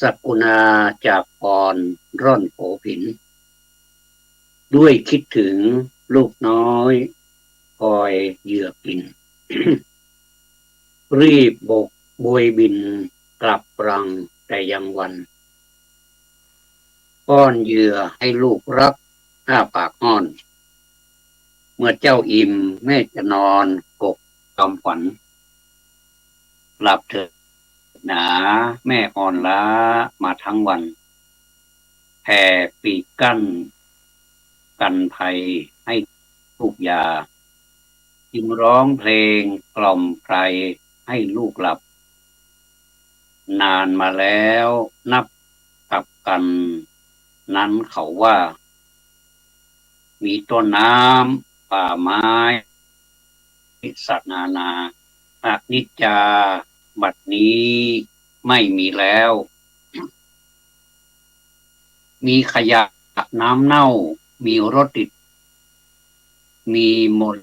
สกุณาจากกรร่อนโผผินด้วยคิดถึงลูกน้อยคอยเหยื่อกิน รีบบกบวยบินกลับรังแต่ยังวันป้อนเหยื่อให้ลูกรักอ้าปากอ้อนเมื่อเจ้าอิ่มแม่จะนอนกกจอมขวัญหลับเถิดหนาแม่อ่อนล้ามาทั้งวันแผ่ปีกกั้นกันภัยให้ลูกยาจึงร้องเพลงกล่อมไพรให้ลูกหลับนานมาแล้วนับกับกันนั้นเขาว่ามีต้นน้ำป่าไม้สัตว์นานาอนิจจาบัดนี้ไม่มีแล้วมีขยะน้ำเน่ามีรถติดมีมล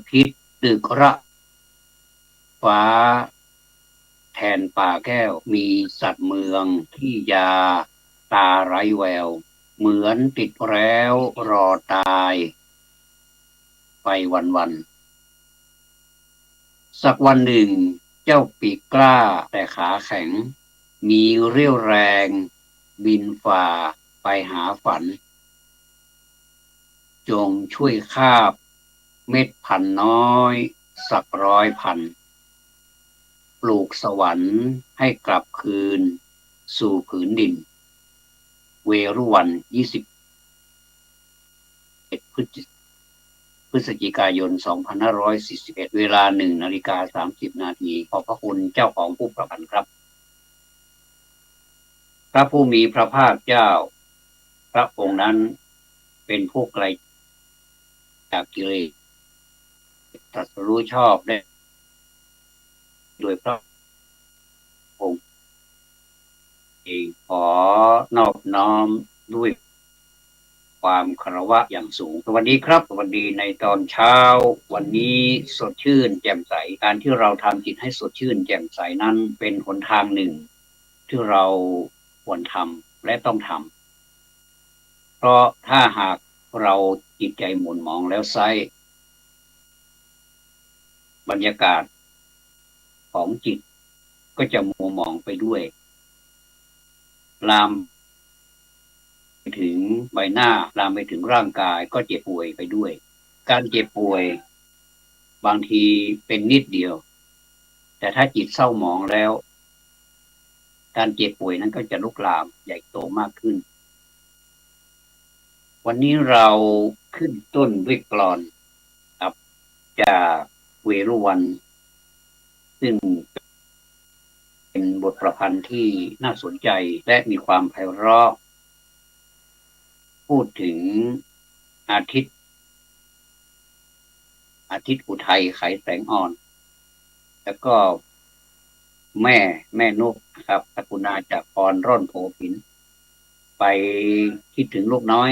พิษตึกระฟ้าแทนป่าแก้วมีสัตว์เมืองที่ยาตาไร้แววเหมือนติดแล้วรอตายไปวันสักวันหนึ่งเจ้าปีกกล้าแต่ขาแข็งมีเรี่ยวแรงบินฝ่าไปหาฝันจงช่วยคาบเม็ดพันธุ์น้อยสัก100,000ปลูกสวรรค์ให้กลับคืนสู่ผืนดินเวรุวัน21พฤศจิกายน2541เวลา1:30 นาทีขอบพระคุณเจ้าของผู้ประพันธ์ครับพระผู้มีพระภาคเจ้าพระองค์นั้นเป็นผู้ไกลจากกิเลสตรัสรู้ชอบได้โดยพระองค์เองขอนอบน้อมด้วยความคารวะอย่างสูงสวัสดีครับสวัสดีในตอนเช้าวันนี้สดชื่นแจ่มใสการที่เราทำจิตให้สดชื่นแจ่มใสนั้นเป็นหนทางหนึ่งที่เราควรทำและต้องทำเพราะถ้าหากเราจิตใจหม่นหมองแล้วไซบรรยากาศของจิตก็จะมัวหมองไปด้วยลามไปถึงใบหน้าลามไปถึงร่างกายก็เจ็บป่วยไปด้วยการเจ็บป่วยบางทีเป็นนิดเดียวแต่ถ้าจิตเศร้าหมองแล้วการเจ็บป่วยนั้นก็จะลุกลามใหญ่โตมากขึ้นวันนี้เราขึ้นต้นด้วยกลอนครับจากเวรุวันซึ่งเป็นบทประพันธ์ที่น่าสนใจและมีความไพเราะพูดถึงอาทิตย์อุทัยไขแสงอ่อนแล้วก็แม่นกครับสกุณาจากกรร่อนโผผินไปคิดถึงลูกน้อย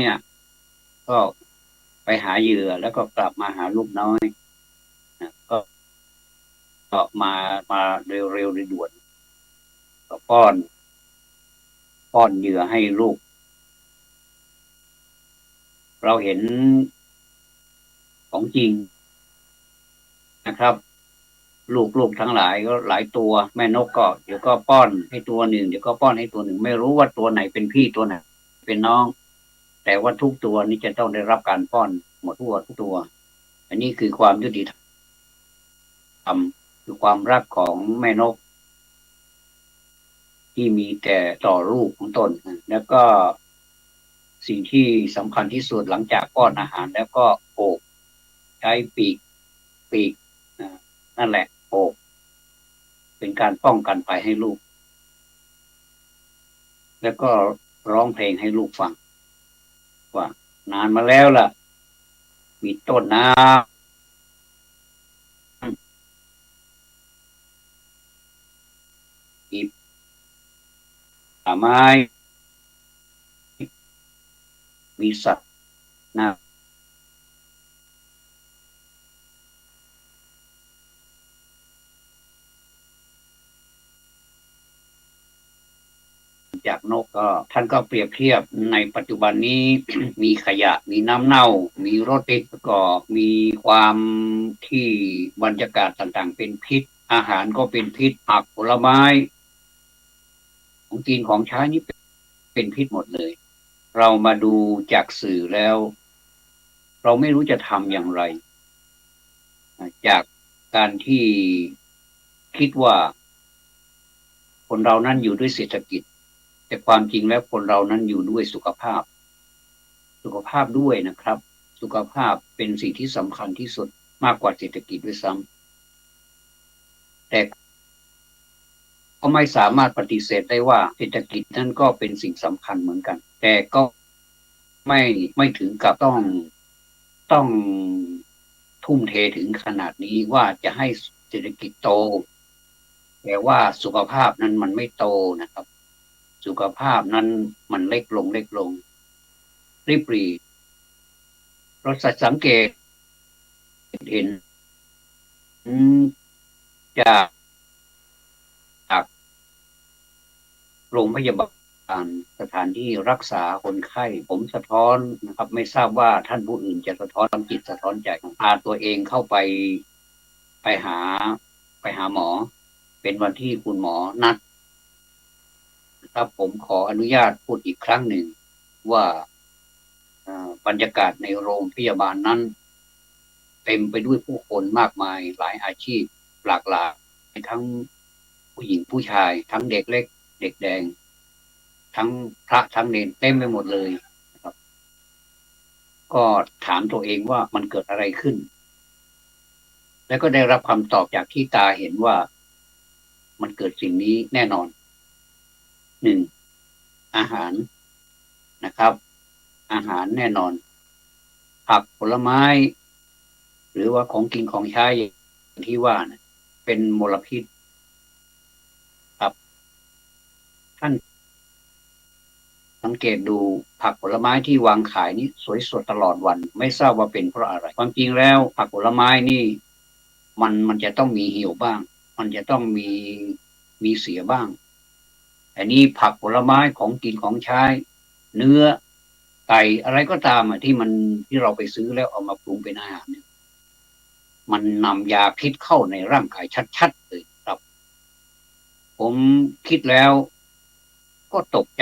ก็ไปหาเหยื่อแล้วก็กลับมาหาลูกน้อยก็มาเร็วๆด่วนก็ป้อนเหยื่อให้ลูกเราเห็นของจริงนะครับลูกทั้งหลายก็หลายตัวแม่นกก็เดี๋ยวก็ป้อนให้ตัวหนึ่งเดี๋ยวก็ป้อนให้ตัวหนึ่งไม่รู้ว่าตัวไหนเป็นพี่ตัวไหนเป็นน้องแต่ว่าทุกตัวนี้จะต้องได้รับการป้อนหมดทุกตัวอันนี้คือความยุติธรรมคือความรักของแม่นกที่มีแต่ต่อลูกของตนแล้วก็สิ่งที่สำคัญที่สุดหลังจากป้อนอาหารแล้วก็โอบใช้ปีกนั่นแหละโอบเป็นการป้องกันภัยให้ลูกแล้วก็ร้องเพลงให้ลูกฟังว่านานมาแล้วล่ะมีต้นน้ำมีป่าไม้มีสัตว์นะ จากนกก็ท่านก็เปรียบเทียบในปัจจุบันนี้ มีขยะมีน้ำเน่ามีรถติดก็มีความที่บรรยากาศต่างๆเป็นพิษอาหารก็เป็นพิษผักผลไม้ของกินของใช้นี่เป็นพิษหมดเลยเรามาดูจากสื่อแล้วเราไม่รู้จะทำอย่างไรจากการที่คิดว่าคนเรานั้นอยู่ด้วยเศรษฐกิจแต่ความจริงแล้วคนเรานั้นอยู่ด้วยสุขภาพด้วยนะครับสุขภาพเป็นสิ่งที่สำคัญที่สุดมากกว่าเศรษฐกิจด้วยซ้ำแต่ก็ไม่สามารถปฏิเสธได้ว่าเศรษฐกิจนั้นก็เป็นสิ่งสำคัญเหมือนกันแต่ก็ไม่ถึงกับต้องทุ่มเทถึงขนาดนี้ว่าจะให้เศรษฐกิจโตแต่ว่าสุขภาพนั้นมันไม่โตนะครับสุขภาพนั้นมันเล็กลงริบหรี่เราสังเกตเห็นจากโรงพยาบาลสถานที่รักษาคนไข้ผมสะท้อนนะครับไม่ทราบว่าท่านผู้อื่นจะสะท้อนจิตสะท้อนใจพาตัวเองเข้าไปหาหมอเป็นวันที่คุณหมอนัดครับผมขออนุญาตพูดอีกครั้งหนึ่งว่าบรรยากาศในโรงพยาบาลนั้นเต็มไปด้วยผู้คนมากมายหลายอาชีพหลากหลายทั้งผู้หญิงผู้ชายทั้งเด็กเล็กเด็กแดงทั้งพระทั้งเนรเต็มไปหมดเลยนะครับก็ถามตัวเองว่ามันเกิดอะไรขึ้นแล้วก็ได้รับคำตอบจากที่ตาเห็นว่ามันเกิดสิ่งนี้แน่นอนหนึ่งอาหารนะครับอาหารแน่นอนผักผลไม้หรือว่าของกินของใช้อย่างที่ว่านะเป็นมลพิษครับท่านสังเกตดูผักผลไม้ที่วางขายนี่สวยสดตลอดวันไม่ทราบว่าเป็นเพราะอะไรความจริงแล้วผักผลไม้นี่มันจะต้องมีเหี่ยวบ้างมันจะต้องมีเสียบ้างแต่นี่ผักผลไม้ของกินของใช้เนื้อไก่อะไรก็ตามที่เราไปซื้อแล้วเอามาปรุงเป็นอาหารเนี่ยมันนำยาพิษเข้าในร่างกายชัดๆเลยครับผมคิดแล้วก็ตกใจ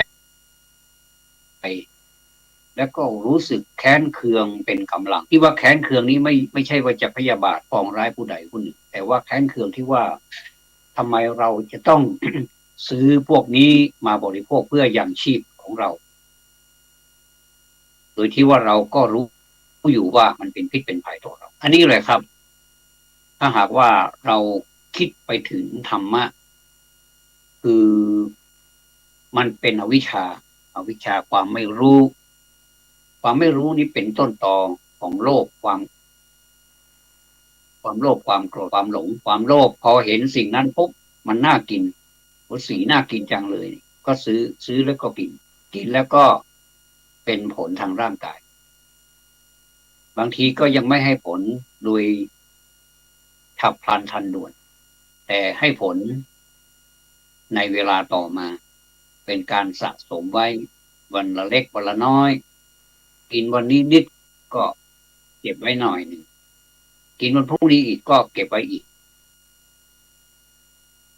แล้วก็รู้สึกแค้นเคืองเป็นกำลังที่ว่าแค้นเคืองนี้ไม่ใช่ว่าจะพยาบาทปองร้ายผู้ใดผู้หนึ่งแต่ว่าแค้นเคืองที่ว่าทำไมเราจะต้อง ซื้อพวกนี้มาบริโภคเพื่อยังชีพของเราโดยที่ว่าเราก็รู้อยู่ว่ามันเป็นพิษเป็นภัยต่อเราอันนี้เลยครับถ้าหากว่าเราคิดไปถึงธรรมะคือมันเป็นอวิชชาความไม่รู้นี้เป็นต้นตอของโลภความโลภความโกรธความหลงความโลภพอเห็นสิ่งนั้นปุ๊บมันน่ากินสีน่ากินจังเลยก็ซื้อแล้วก็กินแล้วก็เป็นผลทางร่างกายบางทีก็ยังไม่ให้ผลโดยฉับพลันทันด่วนแต่ให้ผลในเวลาต่อมาเป็นการสะสมไว้วันละเล็กวันละน้อยกินวันนี้นิดก็เก็บไว้หน่อยหนึ่งกินวันพรุ่งนี้อีกก็เก็บไว้อีก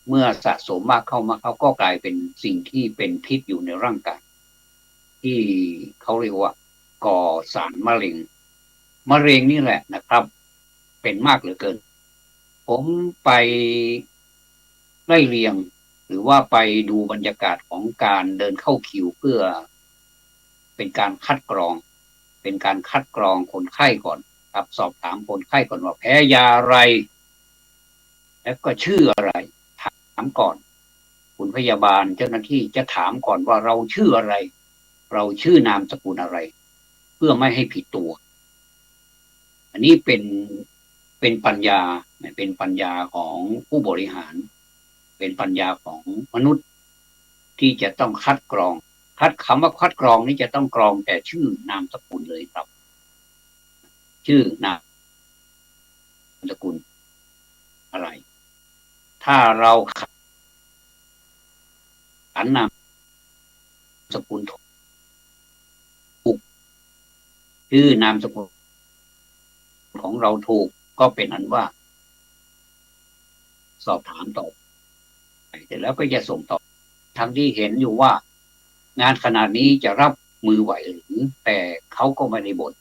เมื่อสะสมมากเข้าก็กลายเป็นสิ่งที่เป็นพิษอยู่ในร่างกายที่เขาเรียกว่าก่อสารมะเร็งนี่แหละนะครับเป็นมากเหลือเกินผมไปไล่เรียงหรือว่าไปดูบรรยากาศของการเดินเข้าคิวเพื่อเป็นการคัดกรองคนไข้ก่อนครับสอบถามคนไข้ก่อนว่าแพ้ยาอะไรแล้วก็ชื่ออะไรถามก่อนคุณพยาบาลเจ้าหน้าที่จะถามก่อนว่าเราชื่ออะไรเราชื่อนามสกุลอะไรเพื่อไม่ให้ผิดตัวอันนี้เป็นปัญญาเป็นปัญญาของผู้บริหารเป็นปัญญาของมนุษย์ที่จะต้องคัดกรองคำว่าคัดกรองนี้จะต้องกรองแต่ชื่อนามสกุลเลยครับชื่อนามสกุลอะไรถ้าเราขันนาม ชื่อนามสกุลของเราถูกก็เป็นอันว่าสอบถามต่อไปเสร็จแล้วก็จะส่งต่อทั้งที่เห็นอยู่ว่างานขนาดนี้จะรับมือไหวหรือแต่เขาก็ไม่ได้บ่น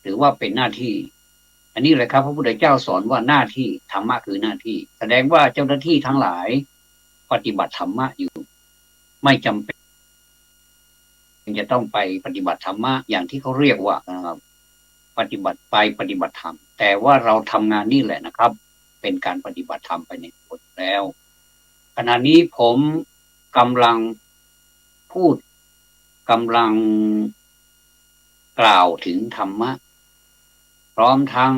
หรือว่าเป็นหน้าที่อันนี้แหละครับพระพุทธเจ้าสอนว่าหน้าที่ธรรมะคือหน้าที่แสดงว่าเจ้าหน้าที่ทั้งหลายปฏิบัติธรรมะอยู่ไม่จำเป็นจะต้องไปปฏิบัติธรรมะอย่างที่เขาเรียกว่าปฏิบัติไปปฏิบัติธรรมแต่ว่าเราทำงานนี่แหละนะครับเป็นการปฏิบัติธรรมไปในตัวแล้วขณะนี้ผมกำลังพูดกำลังกล่าวถึงธรรมะพร้อมทั้ง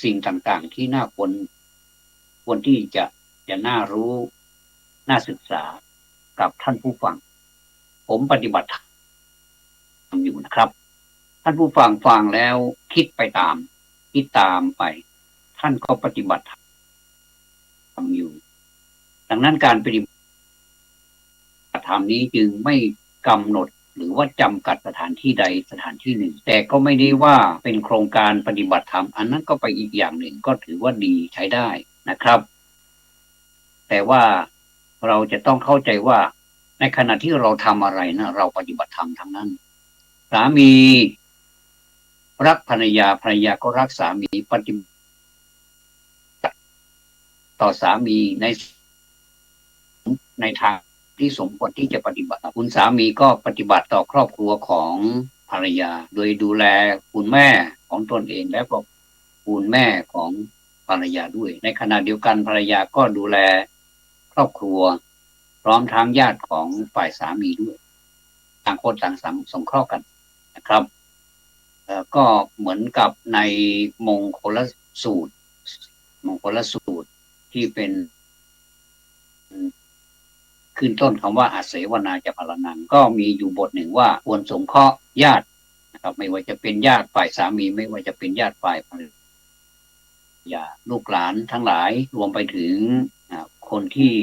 สิ่งต่างๆที่น่าควรที่จะน่ารู้น่าศึกษากับท่านผู้ฟังผมปฏิบัติธรรมอยู่นะครับท่านผู้ฟังฟังแล้วคิดไปตามคิดตามไปท่านก็ปฏิบัติธรรมอยู่ดังนั้นการปฏิบัติธรรมนี้จึงไม่กำหนดหรือว่าจำกัดสถานที่ใดสถานที่หนึ่งแต่ก็ไม่ได้ว่าเป็นโครงการปฏิบัติธรรมอันนั้นก็ไปอีกอย่างหนึ่งก็ถือว่าดีใช้ได้นะครับแต่ว่าเราจะต้องเข้าใจว่าในขณะที่เราทำอะไรนะเราปฏิบัติธรรมทั้งนั้นสามีรักภรรยาภรรยาก็รักสามีปฏิบัติต่อสามีในทางที่สมควรที่จะปฏิบัติคุณสามีก็ปฏิบัติต่อครอบครัวของภรรยาโดยดูแลคุณแม่ของตนเองและก็คุณแม่ของภรรยาด้วยในขณะเดียวกันภรรยาก็ดูแลครอบครัวพร้อมทั้งญาติของฝ่ายสามีด้วยต่างคนต่างสงเคราะห์กันนะครับก็เหมือนกับในมงคลสูตรที่เป็นขึ้นต้นคำว่าอาเสวนาจะพลนังก็มีอยู่บทหนึ่งว่าควรสงเคราะห์ญาตินะครับไม่ว่าจะเป็นญาติฝ่ายสามีไม่ว่าจะเป็นญาติฝ่ายภรรยาลูกหลานทั้งหลายรวมไปถึงคนที่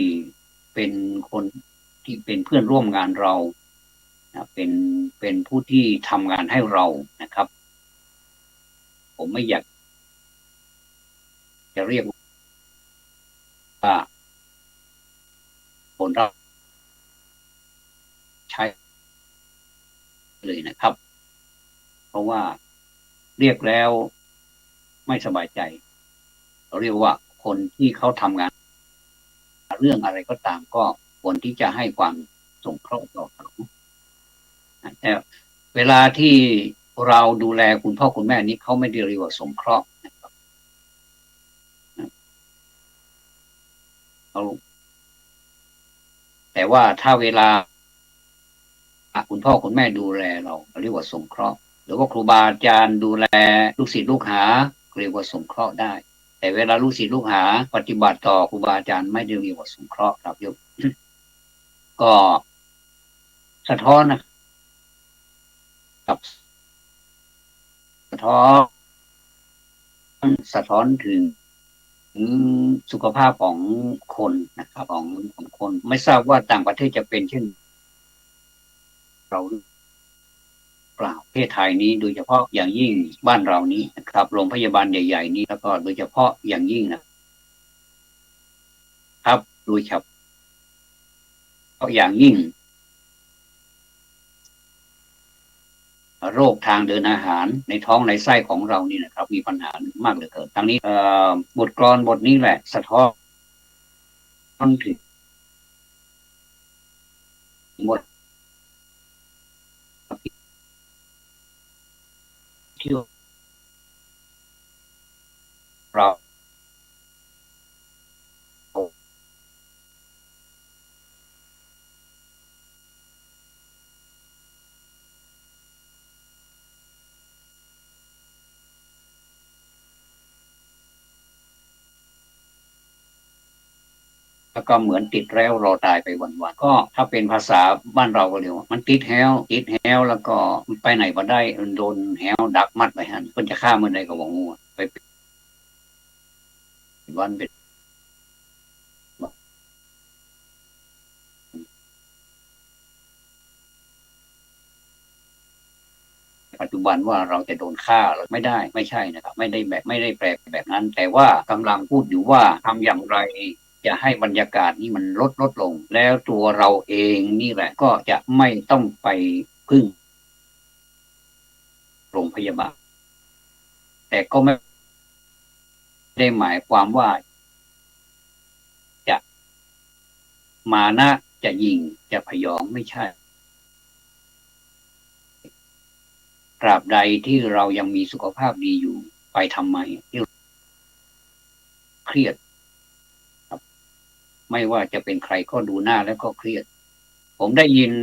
เป็นคนที่เป็นเพื่อนร่วมงานเราเป็นผู้ที่ทำงานให้เรานะครับผมไม่อยากจะเรียกว่าคนเราใช้เลยนะครับเพราะว่าเรียกแล้วไม่สบายใจเราเรียกว่าคนที่เขาทำงานเรื่องอะไรก็ตามก็ควรที่จะให้ความสงเคราะห์ต่อเขาแต่เวลาที่เราดูแลคุณพ่อคุณแม่นี้เขาไม่ได้เรียกว่าสงเคราะห์นะครับเขาแต่ว่าถ้าเวลาคุณพ่อคุณแม่ดูแลเราเรียกว่าสงเคราะห์หรือว่าครูบาอาจารย์ดูแลลูกศิษย์ลูกหาเรียกว่าสงเคราะห์ได้แต่เวลาลูกศิษย์ลูกหาปฏิบัติต่อครูบาอาจารย์ไม่ได้เรียกว่าสงเคราะห์ครับโยมก็สะท้อนนะครับสะท้อนสะท้อนถึงสุขภาพของคนนะครับของคนไม่ทราบว่าต่างประเทศจะเป็นเช่นเราเปล่าประเทศไทยนี้โดยเฉพาะอย่างยิ่งบ้านเรานี้นะครับโรงพยาบาลใหญ่ๆนี้แล้วก็โดยเฉพาะอย่างยิ่งนะครับโดยเฉพาะอย่างยิ่งโรคทางเดินอาหารในท้องในไส้ของเรานี่นะครับมีปัญหามากเหลือเกินทั้งนี้บทกลอนบทนี้แหละสะท้อนถึงบทที่เราแล้วก็เหมือนติดแล้วรอตายไปวันๆก็ถ้าเป็นภาษาบ้านเราก็เรียกว่ามันติดแฮวแล้วก็ไปไหนมาได้โดนแฮวดักมัดไปฮะคนจะฆ่าเมื่อใดก็บอกงูไปเป็นวันเป็น ปัจจุบันว่าเราจะโดนฆ่าหรือไม่ได้ไม่ใช่นะครับไม่ได้แปลแบบนั้นแต่ว่ากำลังพูดอยู่ว่าทำอย่างไรจะให้บรรยากาศนี้มันลดลงแล้วตัวเราเองนี่แหละก็จะไม่ต้องไปพึ่งโรงพยาบาลแต่ก็ไม่ได้หมายความว่าจะมานะจะยิงจะพยองไม่ใช่ตราบใดที่เรายังมีสุขภาพดีอยู่ไปทำไมที่เครียดไม่ว่าจะเป็นใครก็ดูหน้าแล้วก็เครียดผมได้ยิน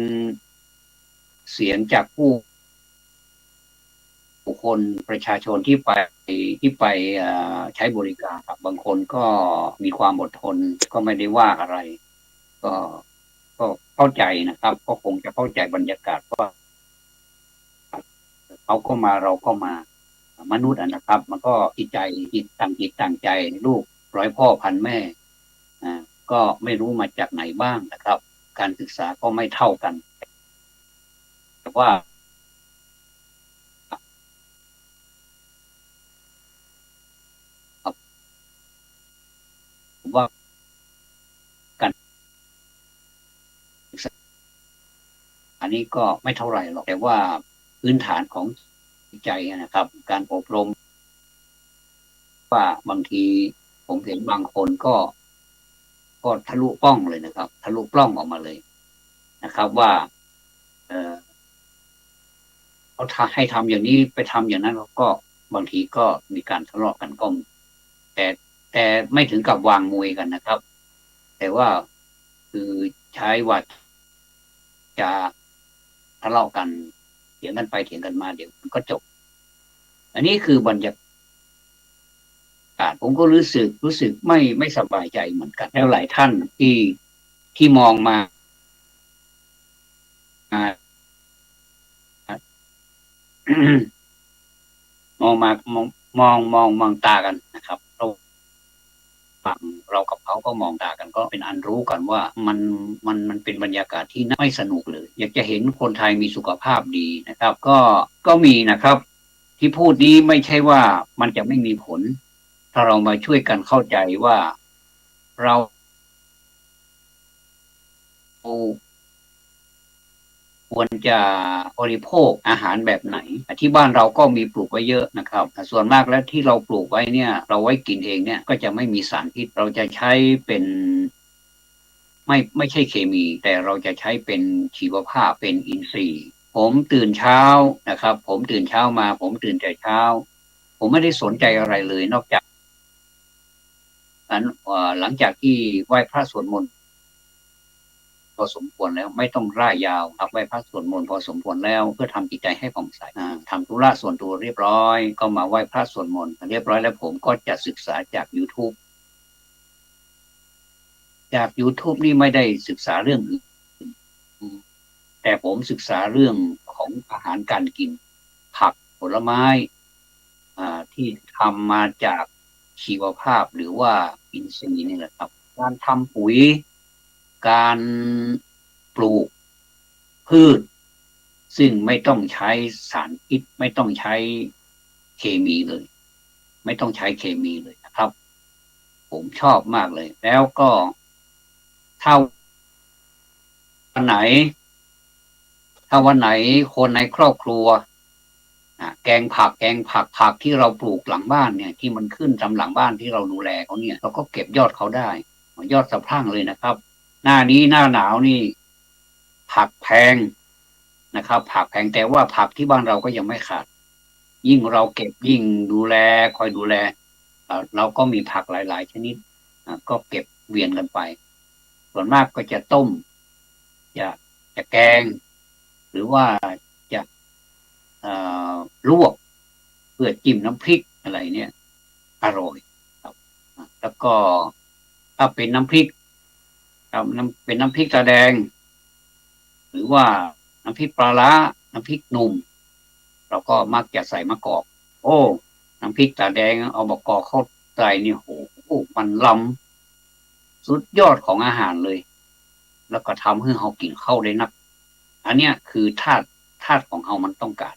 เสียงจากผู้คนประชาชนที่ไปใช้บริการครับบางคนก็มีความอดทนก็ไม่ได้ว่าอะไรก็ก็เข้าใจนะครับก็คงจะเข้าใจบรรยากาศว่าเขาก็มาเราก็มามนุษย์นะครับมันก็จิตต่างใจลูกร้อยพ่อพันแม่อ่าก็ไม่รู้มาจากไหนบ้างนะครับการศึกษาก็ไม่เท่ากันแต่ว่าผมว่าการศึกษาอันนี้ก็ไม่เท่าไหร่หรอกแต่ว่าพื้นฐานของใจนะครับการอบรมว่าบางทีผมเห็นบางคนก็ทะลุป้องเลยนะครับทะลุปล้องออกมาเลยนะครับว่าเออเขาให้ทำอย่างนี้ไปทำอย่างนั้นก็บางทีก็มีการทะเลาะกันก็แต่แต่ไม่ถึงกับวางมวยกันนะครับแต่ว่าคือใช้วาจาทะเลาะกันเถียงกันไปเถียงกันมาเดี๋ยวมันก็จบอันนี้คือบรรยากาศผมก็รู้สึกไม่สบายใจเหมือนกันแล้วหลายท่านที่มองมามองมามองตากันนะครับฝั่งเรากับเขาก็มองตากันก็เป็นอันรู้กันว่ามันเป็นบรรยากาศที่ไม่สนุกเลยอยากจะเห็นคนไทยมีสุขภาพดีนะครับก็มีนะครับที่พูดนี้ไม่ใช่ว่ามันจะไม่มีผลถ้าเรามาช่วยกันเข้าใจว่าเราควรจะบริโภคอาหารแบบไหนที่บ้านเราก็มีปลูกไว้เยอะนะครับส่วนมากแล้วที่เราปลูกไว้เนี่ยเราไว้กินเองเนี่ยก็จะไม่มีสารพิษเราจะใช้เป็นไม่ใช่เคมีแต่เราจะใช้เป็นชีวภาพเป็นอินทรีย์ผมตื่นเช้านะครับผมตื่นเช้ามาผมตื่นแต่เช้าผมไม่ได้สนใจอะไรเลยนอกจากนั้นหลังจากที่ไหว้พระสวดมนต์ พอสมควรแล้วไม่ต้องร่ายยาวครับไหว้พระสวดมนต์พอสมควรแล้วเพื่อทำจิตใจให้ผ่องใสทำธุระส่วนตัวเรียบร้อยก็มาไหว้พระสวดมนต์เรียบร้อยแล้วผมก็จะศึกษาจาก YouTube จาก YouTube นี่ไม่ได้ศึกษาเรื่องอื่นแต่ผมศึกษาเรื่องของอาหารการกินผักผลไม้ที่ทำมาจากชีวภาพหรือว่าอินทรีย์นี่แหละครับการทำปุ๋ยการปลูกพืช ซึ่งไม่ต้องใช้สารพิษไม่ต้องใช้เคมีเลยไม่ต้องใช้เคมีเลยนะครับผมชอบมากเลยแล้วก็ถ้าวันไหนถ้าวันไหนคนในครอบครัวแกงผักที่เราปลูกหลังบ้านเนี่ยที่มันขึ้นตามหลังบ้านที่เราดูแลเขาเนี่ยเราก็เก็บยอดเขาได้ยอดสะพรั่งเลยนะครับหน้านี้หน้าหนาวนี่ผักแพงนะครับผักแพงแต่ว่าผักที่บ้านเราก็ยังไม่ขาด ยิ่งเราเก็บยิ่งดูแลคอยดูแลเราก็มีผักหลายๆชนิดก็เก็บเวียนกันไปส่วนมากก็จะต้มจะจะแกงหรือว่าจะลวกเพื่อจิ้มน้ำพริกอะไรเนี่ยอร่อยครับแล้วก็ถ้าเป็นน้ำพริกเป็นน้ำพริกตาแดงหรือว่าน้ำพริกปลาร้าน้ำพริกหนุ่มเราก็มักจะใส่มะกอกโอ้น้ำพริกตาแดงเอามะกอกเข้าใส่นี่โหมันล้ำสุดยอดของอาหารเลยแล้วก็ทำให้เรากินเข้าได้นักอันเนี้ยคือธาตุของเรามันต้องการ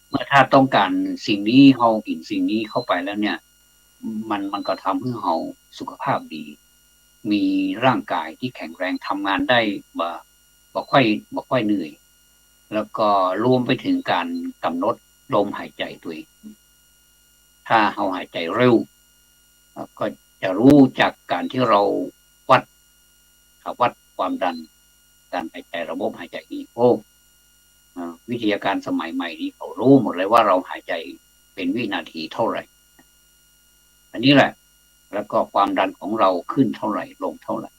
เมื่อถ้าต้องการสิ่งนี้เรากินสิ่งนี้เข้าไปแล้วเนี่ยมันก็ทำให้เราสุขภาพดีมีร่างกายที่แข็งแรงทำงานได้บ่บ่ค่อยเหนื่อยแล้วก็รวมไปถึงการกำหนดลมหายใจตัวเองถ้าเราหายใจเร็วก็จะรู้จากการที่เราวัดวัดความดันการหายใจระบบหายใจอีโควิทยาการสมัยใหม่นี้เขารู้หมดเลยว่าเราหายใจเป็นวินาทีเท่าไหร่อันนี้แหละแล้วก็ความดันของเราขึ้นเท่าไหร่ลงเท่าไหร่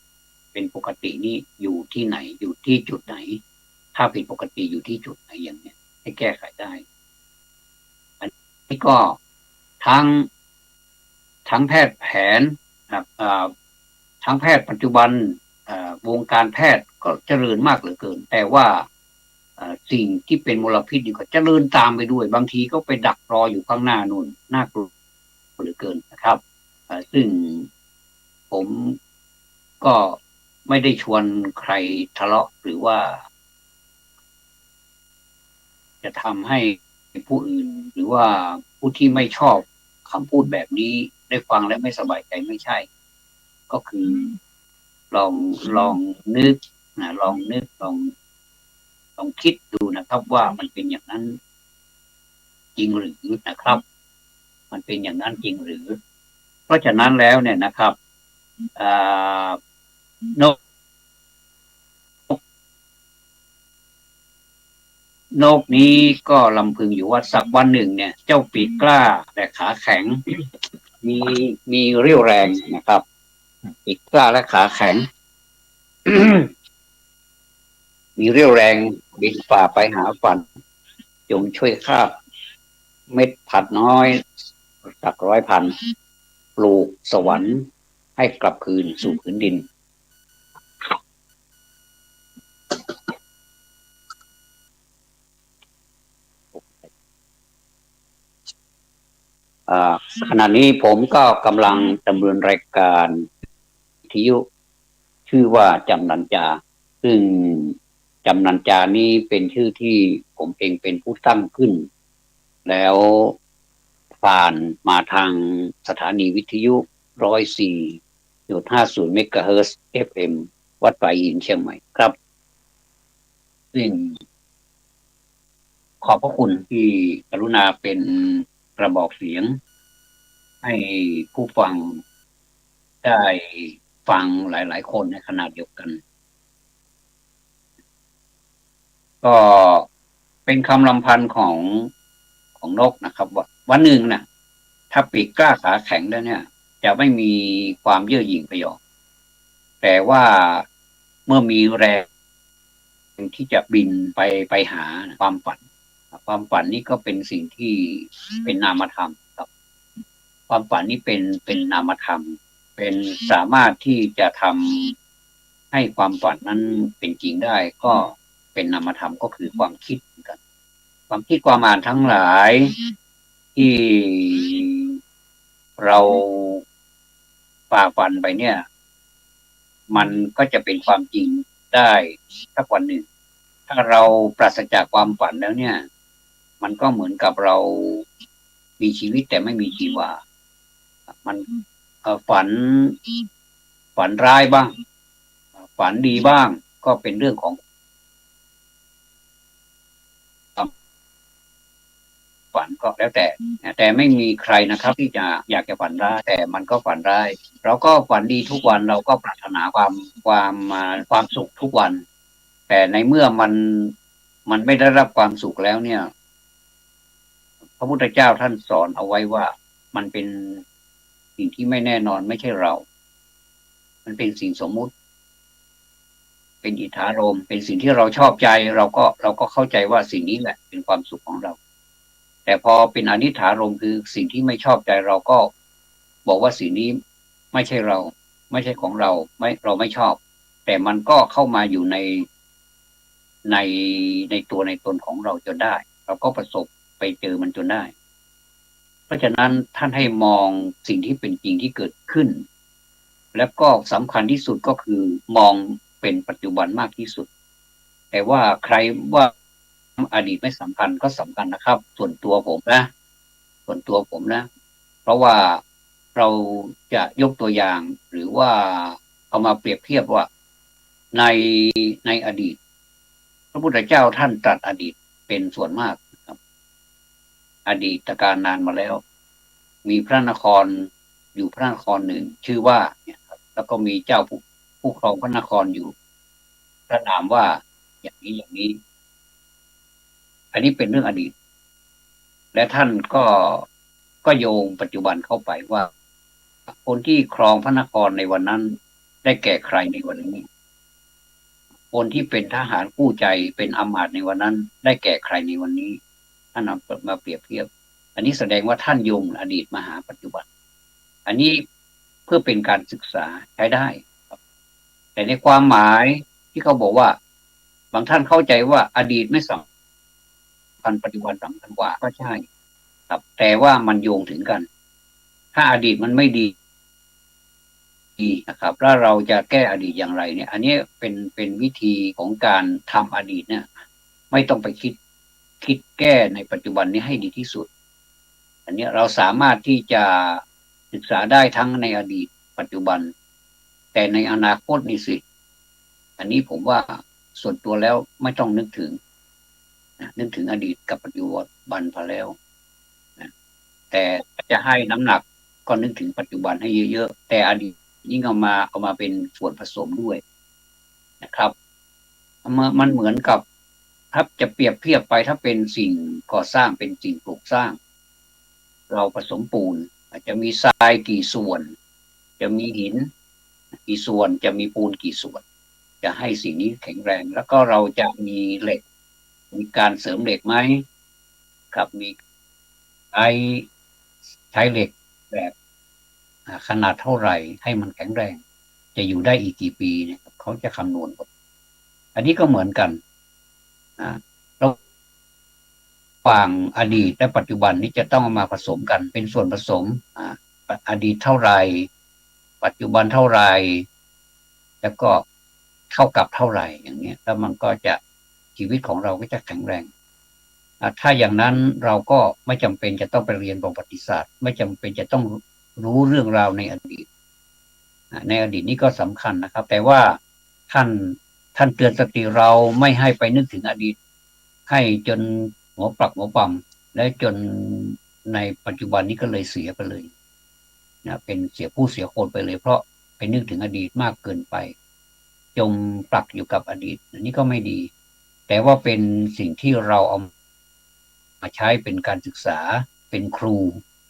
เป็นปกตินี้อยู่ที่ไหนอยู่ที่จุดไหนถ้าผิดปกติอยู่ที่จุดไหนอย่างเนี้ยให้แก้ไขได้อันนี้ก็ทั้งแพทย์แผนนะครับทั้งแพทย์ปัจจุบันวงการแพทย์ก็เจริญมากเหลือเกินแต่ว่าสิ่งที่เป็นมลพิษนี่ก็เจริญตามไปด้วยบางทีก็ไปดักรออยู่ข้างหน้านู่นน่ากลัวเหลือเกินนะครับซึ่งผมก็ไม่ได้ชวนใครทะเลาะหรือว่าจะทำให้ผู้อื่นหรือว่าผู้ที่ไม่ชอบคำพูดแบบนี้ได้ฟังแล้วไม่สบายใจไม่ใช่ก็คือลองลองนึกลองนึกลองคิดดูนะครับว่ามันเป็นอย่างนั้นจริงหรือนะครับมันเป็นอย่างนั้นจริงหรือเพราะฉะนั้นแล้วเนี่ยนะครับนกนี้ก็ลำพึงอยู่ว่าสักวันหนึ่งเนี่ยเจ้าปีกกล้าแต่ขาแข็งมีเรี่ยวแรงนะครับปีกกล้าและขาแข็ง มีเรี่ยวแรงบินฝ่าไปหาฝันจงช่วยคาบเม็ดผัดน้อยสักร้อยพันปลูกสวรรค์ให้กลับคืนสู่พื้นดินขณะนี้ผมก็กำลังดำเนินรายการวิทยุชื่อว่าจำนันจาซึ่งจำนันจานี้เป็นชื่อที่ผมเองเป็นผู้ตั้งขึ้นแล้วผ่านมาทางสถานีวิทยุ104.50เมกะเฮิรตซ์ FM วัดปลายอินเชียงใหม่ครับซึ่งขอบพระคุณที่กรุณาเป็นกระบอกเสียงให้ผู้ฟังได้ฟังหลายๆคนในขณะเดียวกันก็เป็นคำรำพันของนกนะครับว่าวันหนึ่งนะถ้าปีกกล้าขาแข็งแล้วเนี่ยจะไม่มีความเย่อหยิ่งพยองแต่ว่าเมื่อมีแรงที่จะบินไปหาความฝันนี่ก็เป็นสิ่งที่เป็นนามธรรมครับความฝันนี่เป็นนามธรรมเป็นสามารถที่จะทำให้ความฝันนั้นเป็นจริงได้ก็เป็นนามธรรมก็คือความคิดเหมือนกันความคิดความอ่านทั้งหลายที่เราฝ่าฟันไปเนี่ยมันก็จะเป็นความจริงได้สักวันหนึ่งถ้าเราปราศจากความฝันแล้วเนี่ยมันก็เหมือนกับเรามีชีวิตแต่ไม่มีชีวามันฝันร้ายบ้างฝันดีบ้างก็เป็นเรื่องของฝันก็แล้วแต่ไม่มีใครนะครับที่จะอยากจะฝันร้ายแต่มันก็ฝันร้ายเราก็ฝันดีทุกวันเราก็ปรารถนาความสุขทุกวันแต่ในเมื่อมันไม่ได้รับความสุขแล้วเนี่ยพระพุทธเจ้าท่านสอนเอาไว้ว่ามันเป็นสิ่งที่ไม่แน่นอนไม่ใช่เรามันเป็นสิ่งสมมุติเป็นอิทธารมณ์เป็นสิ่งที่เราชอบใจเราก็เข้าใจว่าสิ่งนี้แหละเป็นความสุขของเราแต่พอเป็นอนิถารมณ์คือสิ่งที่ไม่ชอบใจเราก็บอกว่าสิ่งนี้ไม่ใช่เราไม่ใช่ของเราเราไม่ชอบแต่มันก็เข้ามาอยู่ในตัวในตนของเราจนได้เราก็ประสบไปเจอมันจนได้เพราะฉะนั้นท่านให้มองสิ่งที่เป็นจริงที่เกิดขึ้นแล้วก็สำคัญที่สุดก็คือมองเป็นปัจจุบันมากที่สุดแต่ว่าใครว่า อดีตไม่สำคัญก็สำคัญนะครับส่วนตัวผมนะส่วนตัวผมนะเพราะว่าเราจะยกตัวอย่างหรือว่าเอามาเปรียบเทียบว่าในในอดีตพระพุทธเจ้าท่านตรัสอดีตเป็นส่วนมากครับอดีตการนานมาแล้วมีพระนครอยู่พระนครหนึ่งชื่อว่าเนี่ยครับแล้วก็มีเจ้าผู้ครองพระนครอยู่พระนามว่าอย่างนี้อย่างนี้อันนี้เป็นเรื่องอดีตและท่านก็โยงปัจจุบันเข้าไปว่าคนที่ครองพระนครในวันนั้นได้แก่ใครในวันนี้คนที่เป็นทหารกู้ใจเป็นอำมาตย์ในวันนั้นได้แก่ใครในวันนี้ท่านเอามาเปรียบเทียบอันนี้แสดงว่าท่านโยงอดีตมาหาปัจจุบันอันนี้เพื่อเป็นการศึกษาใช้ได้ครับแต่ในความหมายที่เขาบอกว่าบางท่านเข้าใจว่าอดีตไม่สำคัญปัจจุบันสำคัญกว่าก็ใช่ครับแต่ว่ามันโยงถึงกันถ้าอดีตมันไม่ดีนะครับแล้วเราจะแก้อดีตอย่างไรเนี่ยอันนี้เป็นวิธีของการทำอดีตเนี่ยไม่ต้องไปคิดแก้ในปัจจุบันนี้ให้ดีที่สุดอันนี้เราสามารถที่จะศึกษาได้ทั้งในอดีตปัจจุบันแต่ในอนาคตนี่สิอันนี้ผมว่าส่วนตัวแล้วไม่ต้องนึกถึงนึกถึงอดีตกับปัจจุบันพอแล้วนะแต่จะให้น้ำหนักก็นึกถึงปัจจุบันให้เยอะๆแต่อดีตยิ่งเอามาเป็นส่วนผสมด้วยนะครับมันเหมือนกับถ้าจะเปรียบเทียบไปถ้าเป็นสิ่งก่อสร้างเป็นสิ่งปลูกสร้างเราผสมปูนอาจจะมีทรายกี่ส่วนจะมีหินกี่ส่วนจะมีปูนกี่ส่วนจะให้สิ่งนี้แข็งแรงแล้วก็เราจะมีเหล็กมีการเสริมเหล็กไหมครับมีใช้ใช้เหล็กแบบขนาดเท่าไหร่ให้มันแข็งแรงจะอยู่ได้อีกกี่ปีเนี่ยเขาจะคำนวณหมดอันนี้ก็เหมือนกันระหว่างอดีตและปัจจุบันนี้จะต้องเอามาผสมกันเป็นส่วนผสมอดีตเท่าไหร่ปัจจุบันเท่าไหร่แล้วก็เท่ากับเท่าไหร่อย่างเนี้ยแล้วมันก็จะชีวิตของเราก็จะแข็งแรงถ้าอย่างนั้นเราก็ไม่จำเป็นจะต้องไปเรียนประวัติศาสตร์ไม่จำเป็นจะต้องรู้เรื่องราวในอดีตในอดีตนี้ก็สำคัญนะครับแต่ว่าท่านท่านเตือนสติเราไม่ให้ไปนึกถึงอดีตให้จนหัวปักหัวปั๊มและจนในปัจจุบันนี้ก็เลยเสียไปเลยนะเป็นเสียผู้เสียคนไปเลยเพราะไปนึกถึงอดีตมากเกินไปจมปลักอยู่กับอดีตอันนี้ก็ไม่ดีแต่ว่าเป็นสิ่งที่เราเอามาใช้เป็นการศึกษาเป็นครู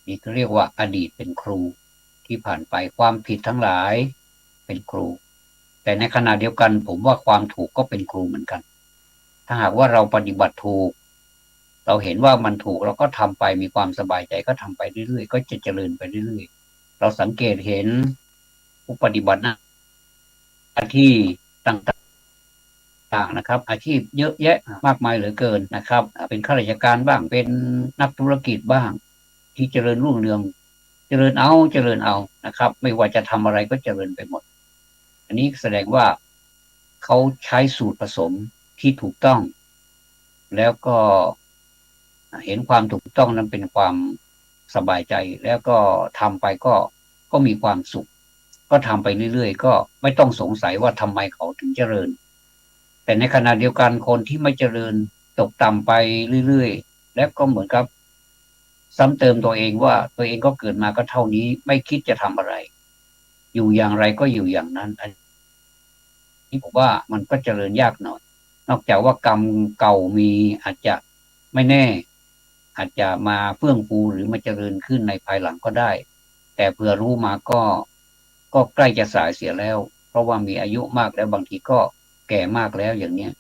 นี่เขาเรียกว่าอดีตเป็นครูที่ผ่านไปความผิดทั้งหลายเป็นครูแต่ในขณะเดียวกันผมว่าความถูกก็เป็นครูเหมือนกันถ้าหากว่าเราปฏิบัติถูกเราเห็นว่ามันถูกเราก็ทำไปมีความสบายใจก็ทำไปเรื่อยๆก็จะเจริญไปเรื่อยๆเราสังเกตเห็นผู้ปฏิบัติหน้าที่ต่างๆนะครับอาชีพเยอะแยะมากมายเหลือเกินนะครับเป็นข้าราชการบ้างเป็นนักธุรกิจบ้างที่เจริญรุ่งเรืองเจริญเอานะครับไม่ว่าจะทำอะไรก็เจริญไปหมดอันนี้แสดงว่าเขาใช้สูตรผสมที่ถูกต้องแล้วก็เห็นความถูกต้องนั้นเป็นความสบายใจแล้วก็ทำไปก็มีความสุขก็ทำไปเรื่อยๆก็ไม่ต้องสงสัยว่าทำไมเขาถึงเจริญแต่ในขณะเดียวกันคนที่ไม่เจริญตกต่ำไปเรื่อยๆและก็เหมือนกับซ้ำเติมตัวเองว่าตัวเองก็เกิดมาก็เท่านี้ไม่คิดจะทำอะไรอยู่อย่างไรก็อยู่อย่างนั้นอันนี้ผมว่ามันก็เจริญยากหน่อยนอกจากว่ากรรมเก่ามีอาจจะไม่แน่อาจจะมาเฟื่องฟูหรือมาเจริญขึ้นในภายหลังก็ได้แต่เผื่อรู้มาก็ใกล้จะสายเสียแล้วเพราะว่ามีอายุมากแล้วบางทีก็แก่มากแล้วอย่างเนี้ย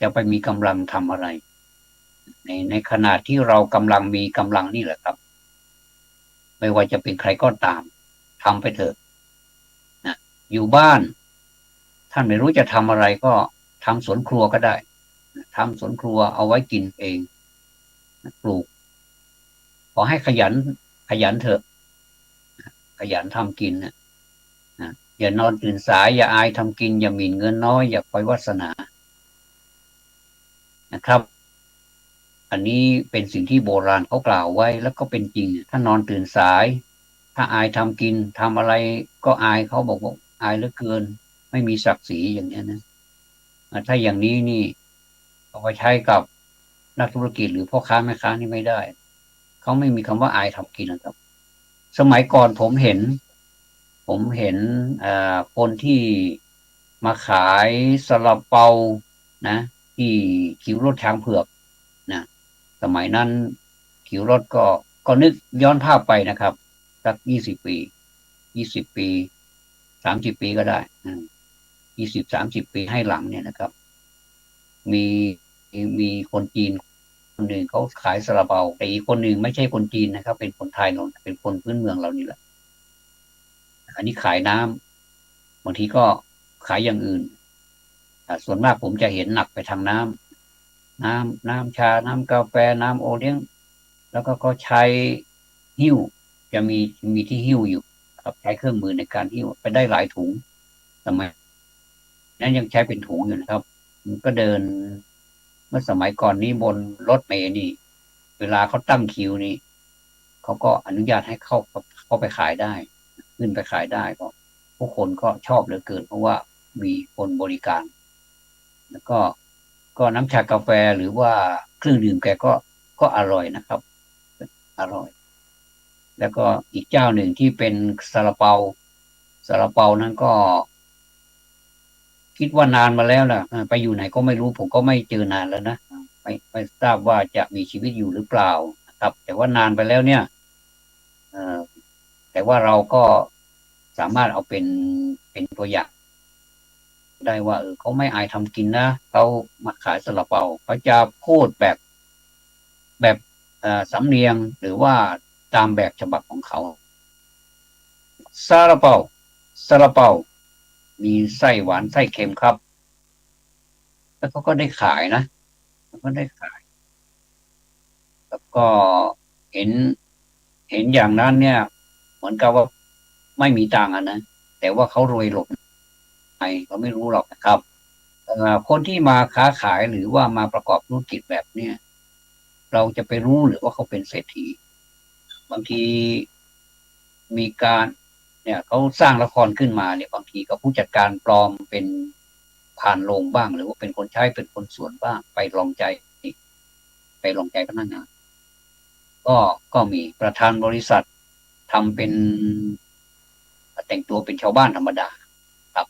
จะไปมีกำลังทำอะไรในขณะที่เรากำลังมีกำลังนี่แหละครับไม่ว่าจะเป็นใครก็ตามทำไปเถอะนะอยู่บ้านท่านไม่รู้จะทำอะไรก็ทำสวนครัวก็ได้ทำสวนครัวเอาไว้กินเองปลูกขอให้ขยันเถอะขยันทำกินนะอย่านอนตื่นสายอย่าอายทำกินอย่าหมิ่นเงินน้อยอย่าคอยวาสนานะครับ อันนี้เป็นสิ่งที่โบราณเขากล่าวไว้แล้วก็เป็นจริงถ้านอนตื่นสายถ้าอายทำกินทำอะไรก็อายเขาบอกว่าอายเหลือเกินไม่มีศักดิ์ศรีอย่างนี้นะถ้าอย่างนี้นี่เอาไปใช้กับนักธุรกิจหรือพ่อค้าแม่ค้านี่ไม่ได้เขาไม่มีคำว่าอายทำกินนะครับสมัยก่อนผมเห็นคนที่มาขายซาลาเปานะที่คิวรถช้างเผือกนะสมัยนั้นคิวรถก็นึกย้อนภาพไปนะครับสัก20 ปี20 ปี30 ปีก็ได้20-30 ปีให้หลังเนี่ยนะครับมีมีคนจีนคนหนึ่งเขาขายซาลาเปาแต่อีกคนหนึ่งไม่ใช่คนจีนนะครับเป็นคนไทยเนอะเป็นคนพื้นเมืองเรานี่แหละอันนี้ขายน้ำบางทีก็ขายอย่างอื่นส่วนมากผมจะเห็นหนักไปทางน้ำชาน้ำกาแฟน้ำโอเลี้ยงแล้วก็ใช้หิ้วจะมีที่หิ้วอยู่ครับใช้เครื่องมือในการหิ้วไปได้หลายถุงสมัยนั้นยังใช้เป็นถุงอยู่นะครับมันก็เดินเมื่อสมัยก่อนนี้บนรถเมล์นี่เวลาเขาตั้งคิวนี่เขาก็อนุญาตให้เข้าไปขายได้ขึ้นไปขายได้ก็ผู้คนก็ชอบเหลือเกินเพราะว่ามีคนบริการแล้วก็น้ำชากาแฟหรือว่าเครื่องดื่มแกก็อร่อยนะครับอร่อยแล้วก็อีกเจ้าหนึ่งที่เป็นซาลาเปานั้นก็คิดว่านานมาแล้วนะไปอยู่ไหนก็ไม่รู้ผมก็ไม่เจอนานแล้วนะไม่ทราบว่าจะมีชีวิตอยู่หรือเปล่านะครับแต่ว่านานไปแล้วเนี่ยเอ่อแต่ว่าเราก็สามารถเอาเป็นตัวอย่างได้ว่าเขาไม่อายทำกินนะเขามาขายซาลาเปาเขาจะพูดแบบสำเนียงหรือว่าตามแบบฉบับของเขาซาลาเปาซาลาเปามีไส้หวานไส้เค็มครับแล้วเขาก็ได้ขายนะเขาก็ได้ขายแล้วก็เห็นเห็นอย่างนั้นเนี่ยเหมือนกับว่าไม่มีตังค์นะแต่ว่าเขารวยหลบในเราไม่รู้หรอกนะครับคนที่มาค้าขายหรือว่ามาประกอบธุรกิจแบบเนี้ยเราจะไปรู้หรือว่าเขาเป็นเศรษฐีบางทีมีการเนี่ยเขาสร้างละครขึ้นมาเนี่ยบางทีก็ผู้จัดการปลอมเป็นผ่านโรงบ้างหรือว่าเป็นคนใช้เป็นคนส่วนบ้างไปลองใจพนักงานก็มีประธานบริษัททำเป็นแต่งตัวเป็นชาวบ้านธรรมดาครับ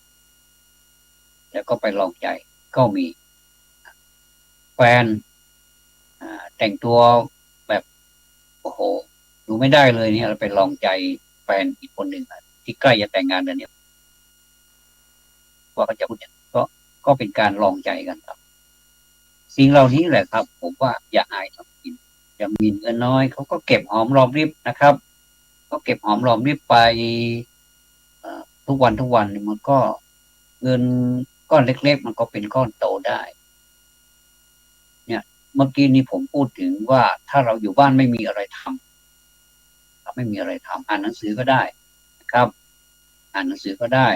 แล้วก็ไปลองใจก็มีแฟนแต่งตัวแบบโอ้โหดูไม่ได้เลยเนี่ยเราไปลองใจแฟนอีกคนหนึ่งที่ใกล้จะแต่งงานกันเนี่ยว่าเขาจะพูดอย่างก็เป็นการลองใจกันครับสิ่งเหล่านี้แหละครับผมว่าอย่าอายทำกินอย่ามีเงินน้อยเขาก็เก็บหอมรอมริบนะครับก็เก็บหอมรอมริบไปทุกวันมันก็เงินก้อนเล็กๆมันก็เป็นก้อนโตได้เนี่ยเมื่อกี้นี้ผมพูดถึงว่าถ้าเราอยู่บ้านไม่มีอะไรทำเราไม่มีอะไรทำอ่านหนังสือก็ได้นะครับอ่านหนังสือก็ได้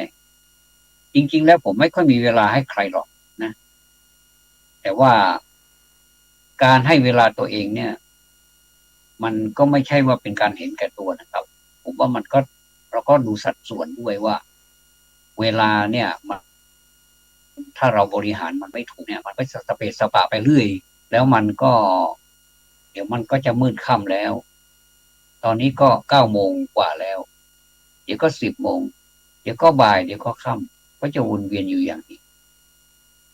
จริงๆแล้วผมไม่ค่อยมีเวลาให้ใครหรอกนะแต่ว่าการให้เวลาตัวเองเนี่ยมันก็ไม่ใช่ว่าเป็นการเห็นแก่ตัวนะครับผมว่ามันก็เราก็ดูสัดส่วนด้วยว่าเวลาเนี่ยมันถ้าเราบริหารมันไม่ถูกเนี่ยมันก็จะสเปซสปะไปเรื่อยแล้วมันก็เดี๋ยวมันก็จะมืดค่ำแล้วตอนนี้ก็9 โมงกว่าแล้วเดี๋ยวก็10 โมงเดี๋ยวก็บ่ายเดี๋ยวก็ค่ำก็จะวนเวียนอยู่อย่างนี้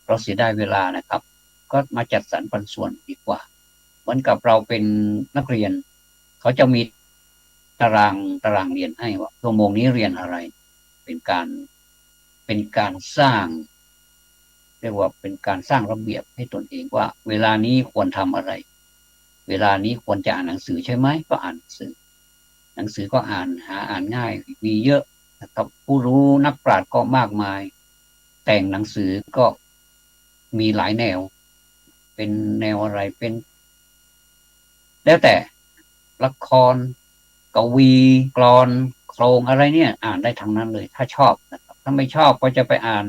เราเสียดายเวลานะครับก็มาจัดสรรปันส่วนดีกว่าเหมือนกับเราเป็นนักเรียนเขาจะมีตารางเรียนให้ว่าชั่วโมงนี้เรียนอะไรเป็นการเป็นการสร้างเรียกว่าเป็นการสร้างระเบียบให้ตนเองว่าเวลานี้ควรทำอะไรเวลานี้ควรจะอ่านหนังสือใช่ไหมก็อ่านหนังสือก็อ่านง่ายมีเยอะนะครับผู้รู้นักปราชญ์ก็มากมายแต่งหนังสือก็มีหลายแนวเป็นแนวอะไรเป็นแล้วแต่ละครกวีกลอนโครงอะไรเนี่ยอ่านได้ทั้งนั้นเลยถ้าชอบนะครับถ้าไม่ชอบก็จะไปอ่าน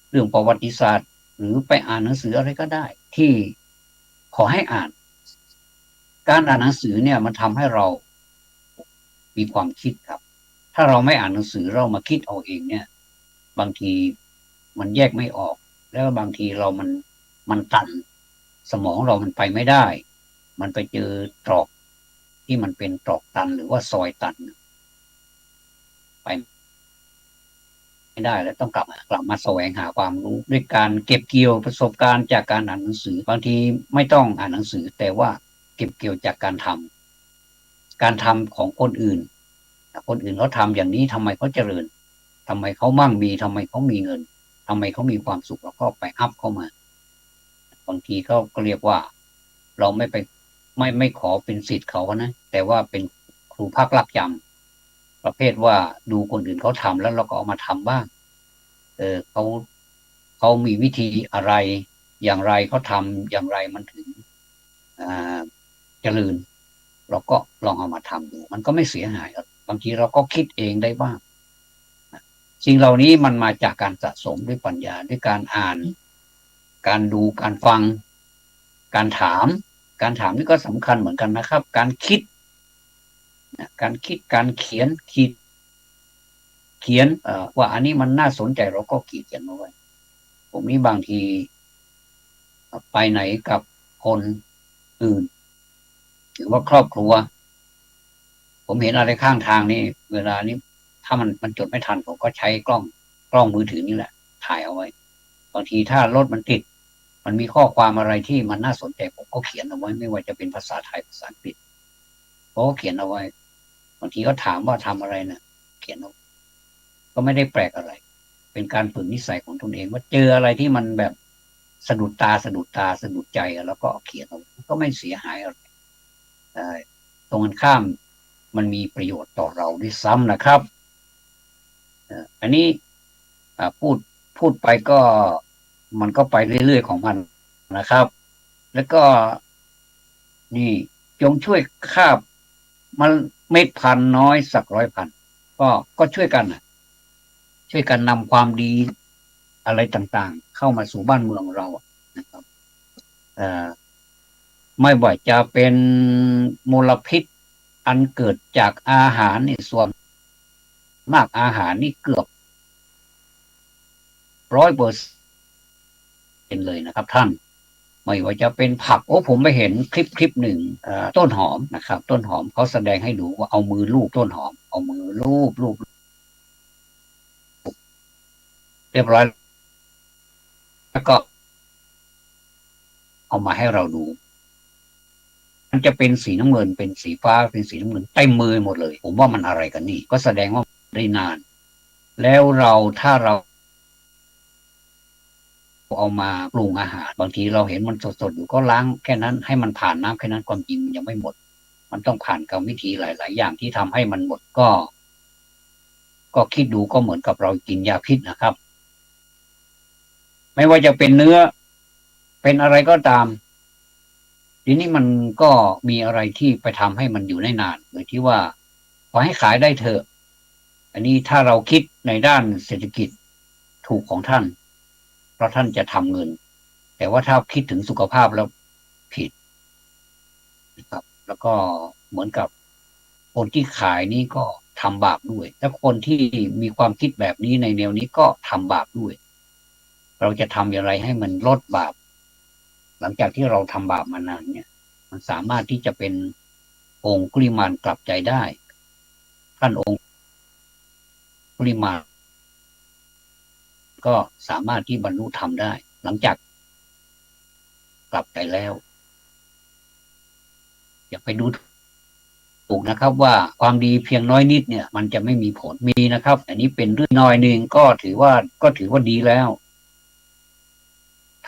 เรื่องประวัติศาสตร์หรือไปอ่านหนังสืออะไรก็ได้ที่ขอให้อ่าน การอ่านหนังสือเนี่ยมันทำให้เรามีความคิดครับ ถ้าเราไม่อ่านหนังสือเรามาคิดเอาเองเนี่ยบางทีมันแยกไม่ออกแล้วบางทีมันตันสมองเรามันไปไม่ได้มันไปเจอตรอกที่มันเป็นตรอกตันหรือว่าซอยตันไปไม่ได้แล้วต้องกลับมาแสวงหาความรู้ด้วยการเก็บเกี่ยวประสบการณ์จากการอ่านหนังสือบางทีไม่ต้องอ่านหนังสือแต่ว่าเก็บเกี่ยวจากการทำของคนอื่นคนอื่นเขาทำอย่างนี้ทำไมเขาเจริญทำไมเขามั่งมีทำไมเขามีเงินทำไมเขามีความสุขแล้วก็ไปอัพเข้ามาบางทีก็เรียกว่าเราไม่ขอเป็นศิษย์เขานะแต่ว่าเป็นครูพักรักจำประเภทว่าดูคนอื่นเขาทำแล้วเราก็เอามาทำบ้างเขามีวิธีอะไรอย่างไรเขาทำอย่างไรมันถึงอ่าเจริญเราก็ลองเอามาทำดูมันก็ไม่เสียหายบางทีเราก็คิดเองได้บ้างสิ่งเหล่านี้มันมาจากการสะสมด้วยปัญญาด้วยการอ่านการดูการฟังการถามการถามนี่ก็สำคัญเหมือนกันนะครับการเขียนเขียนว่าอันนี้มันน่าสนใจเราก็เขียนเอาไว้ผมนี้บางทีไปไหนกับคนอื่นหรือว่าครอบครัวผมเห็นอะไรข้างทางนี่เวลานี้ถ้ามันจดไม่ทันผมก็ใช้กล้องมือถือนี่แหละถ่ายเอาไว้บางทีถ้ารถมันติดมันมีข้อความอะไรที่มันน่าสนใจผมก็เขียนเอาไว้ไม่ว่าจะเป็นภาษาไทยภาษาอังกฤษผมก็เขียนเอาไว้บางทีก็ถามว่าทำอะไรนะเขียนเอาก็ไม่ได้แปลกอะไรเป็นการฝึกนิสัยของตนเองว่าเจออะไรที่มันแบบสะดุดใจแล้วก็เขียนเอาก็ไม่เสียหายอะไรตรงกันข้ามมันมีประโยชน์ต่อเราด้วยซ้ำนะครับอันนี้พูดไปก็มันก็ไปเรื่อยๆของมันนะครับแล้วก็นี่จงช่วยคาบมันเม็ดพันธุ์น้อยสัก100 พันก็ช่วยกันนะช่วยกันนำความดีอะไรต่างๆเข้ามาสู่บ้านเมืองเรานะครับเอ่อไม่ว่าจะเป็นมลพิษอันเกิดจากอาหารนี่ส่วนมากอาหารนี่เกือบ100%เลยนะครับท่านไม่ว่าจะเป็นผักผมไปเห็นคลิปหนึ่งต้นหอมนะครับต้นหอมเขาแสดงให้ดูว่าเอามือลูบต้นหอมเอามือลูบเรียบร้อยแล้วก็เอามาให้เราดูมันจะเป็นสีน้ำเงินเป็นสีฟ้าเป็นสีน้ำเงินเต็มมือหมดเลยผมว่ามันอะไรกันนี่ก็แสดงว่าได้นานแล้วถ้าเราเอามาปรุงอาหารบางทีเราเห็นมันสดๆอยู่ก็ล้างแค่นั้นให้มันผ่านน้ำแค่นั้นความจริงมันยังไม่หมดมันต้องผ่านกรรมวิธีหลายๆอย่างที่ทำให้มันหมดก็คิดดูก็เหมือนกับเรากินยาพิษนะครับไม่ว่าจะเป็นเนื้อเป็นอะไรก็ตามทีนี้มันก็มีอะไรที่ไปทำให้มันอยู่ได้นานโดยที่ว่าขอให้ขายได้เถอะอันนี้ถ้าเราคิดในด้านเศรษฐกิจถูกของท่านเพราะท่านจะทำเงินแต่ว่าถ้าคิดถึงสุขภาพแล้วผิดนะครับแล้วก็เหมือนกับคนที่ขายนี่ก็ทำบาปด้วยและคนที่มีความคิดแบบนี้ในแนวนี้ก็ทำบาปด้วยเราจะทำอย่างไรให้มันลดบาปหลังจากที่เราทำบาปมานานเนี่ยมันสามารถที่จะเป็นองคุลิมานกลับใจได้ท่านองคุลิมานก็สามารถที่บรรลุธรรมได้หลังจากกลับใจแล้วอย่าไปดูถูกนะครับว่าความดีเพียงน้อยนิดเนี่ยมันจะไม่มีผลมีนะครับอันนี้เป็นเรื่องน้อยหนึ่งก็ถือว่าดีแล้ว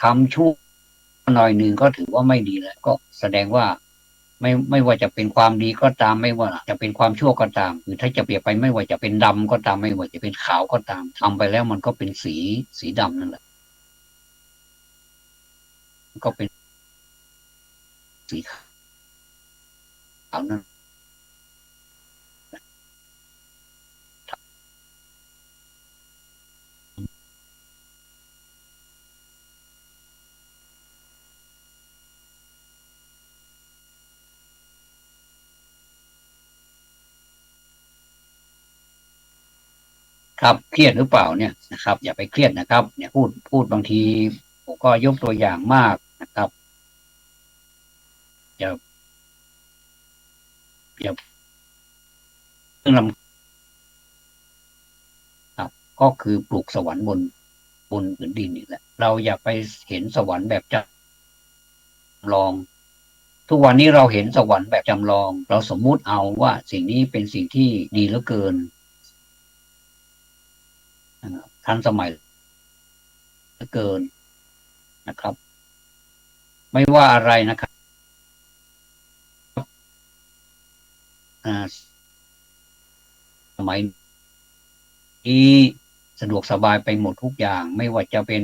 ทำชั่วหน่อยหนึ่งก็ถือว่าไม่ดีแล้วก็แสดงว่าไม่ว่าจะเป็นความดีก็ตามไม่ว่าจะเป็นความชั่วก็ตามคือถ้าจะเปรียบไปไม่ว่าจะเป็นดำก็ตามไม่ว่าจะเป็นขาวก็ตามทำไปแล้วมันก็เป็นสีดำนั่นแหละก็เป็นสีขาวนั่น ครับเครียดหรือเปล่าเนี่ยนะครับอย่าไปเครียดนะครับเนี่ยพูดบางทีผมก็ยกตัวอย่างมากนะครับอย่าอย่าเพิ่งลำครับก็คือปลูกสวรรค์บนผืนดินนี่แหละเราอย่าไปเห็นสวรรค์แบบจำลองทุกวันนี้เราเห็นสวรรค์แบบจำลองเราสมมุติเอาว่าสิ่งนี้เป็นสิ่งที่ดีเหลือเกินทันสมัยเหลือเกินนะครับไม่ว่าอะไรนะครับสมัยนี้สะดวกสบายไปหมดทุกอย่างไม่ว่าจะเป็น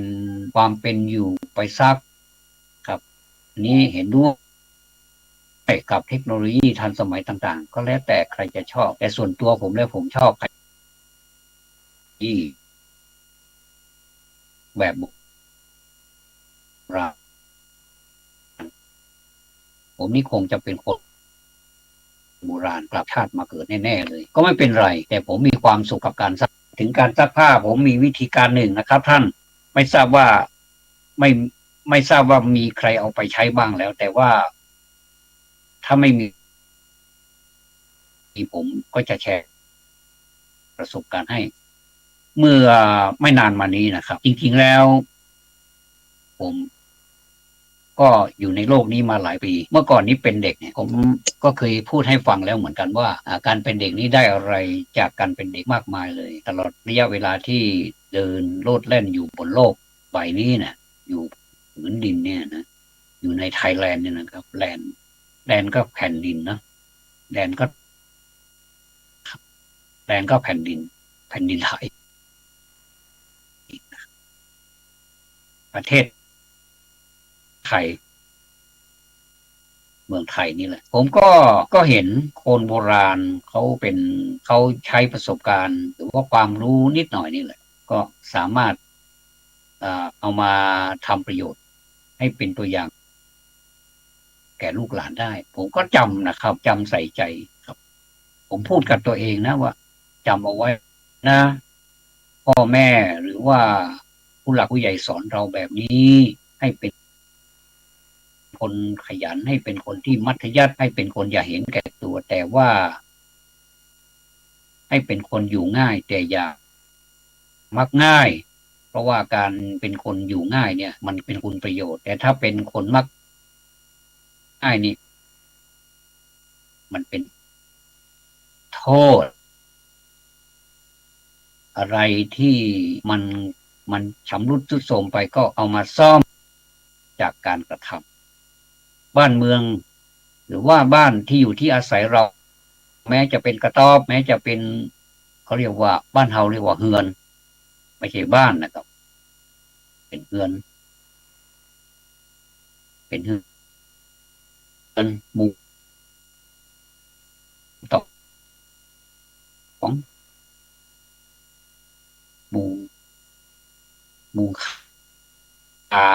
ความเป็นอยู่ไปซักครับอันนี้เห็นด้วยกับเทคโนโลยีทันสมัยต่างๆก็แล้วแต่ใครจะชอบแต่ส่วนตัวผมแล้วผมชอบที่แบบโบราณผมนี่คงจะเป็นคนโบราณกลับชาติมาเกิดแน่ๆเลยก็ไม่เป็นไรแต่ผมมีความสุขกับการซักถึงการซักผ้าผมมีวิธีการหนึ่งนะครับท่านไม่ทราบว่าไม่ไม่ทราบว่ามีใครเอาไปใช้บ้างแล้วแต่ว่าถ้าไม่มีผมก็จะแชร์ประสบการณ์ให้เมื่อไม่นานมานี้นะครับจริงๆแล้วผมก็อยู่ในโลกนี้มาหลายปีเมื่อก่อนนี้เป็นเด็กเนี่ยผมก็เคยพูดให้ฟังแล้วเหมือนกันว่าการเป็นเด็กนี้ได้อะไรจากการเป็นเด็กมากมายเลยตลอดระยะเวลาที่เดินโลดแล่นอยู่บนโลกใบนี้เนี่ยอยู่ผืนดินเนี่ยนะอยู่ในไทยแลนด์เนี่ยนะครับแลนด์ก็แผ่นดินนะแลนด์ก็แลนด์ก็แผ่นดินไทยประเทศไทย เมืองไทยนี่แหละผมก็เห็นคนโบราณเขาใช้ประสบการณ์หรือว่าความรู้นิดหน่อยนี่แหละก็สามารถเอามาทำประโยชน์ให้เป็นตัวอย่างแก่ลูกหลานได้ผมก็จำนะครับจำใส่ใจครับผมพูดกับตัวเองนะว่าจำเอาไว้นะพ่อแม่หรือว่าผู้หลักผู้ใหญ่สอนเราแบบนี้ให้เป็นคนขยันให้เป็นคนที่มัธยัสถ์ให้เป็นคนอย่าเห็นแก่ตัวแต่ว่า ให้เป็นคนอยู่ง่ายแต่อย่ามักง่ายเพราะว่าการเป็นคนอยู่ง่ายเนี่ยมันเป็นคุณประโยชน์แต่ถ้าเป็นคนมักง่ายนี่มันเป็นโทษอะไรที่มันมันชำรุดทรุดโทรมไปก็เอามาซ่อมจากการกระทำบ้านเมืองหรือว่าบ้านที่อยู่ที่อาศัยเราแม้จะเป็นกระต๊อบแม้จะเป็นเขาเรียกว่าบ้านเฮาเรียกว่าเฮือนไม่ใช่บ้านนะครับเป็นเฮือนเป็นเฮือนหมู่ต่อของหมู่หมู่ขา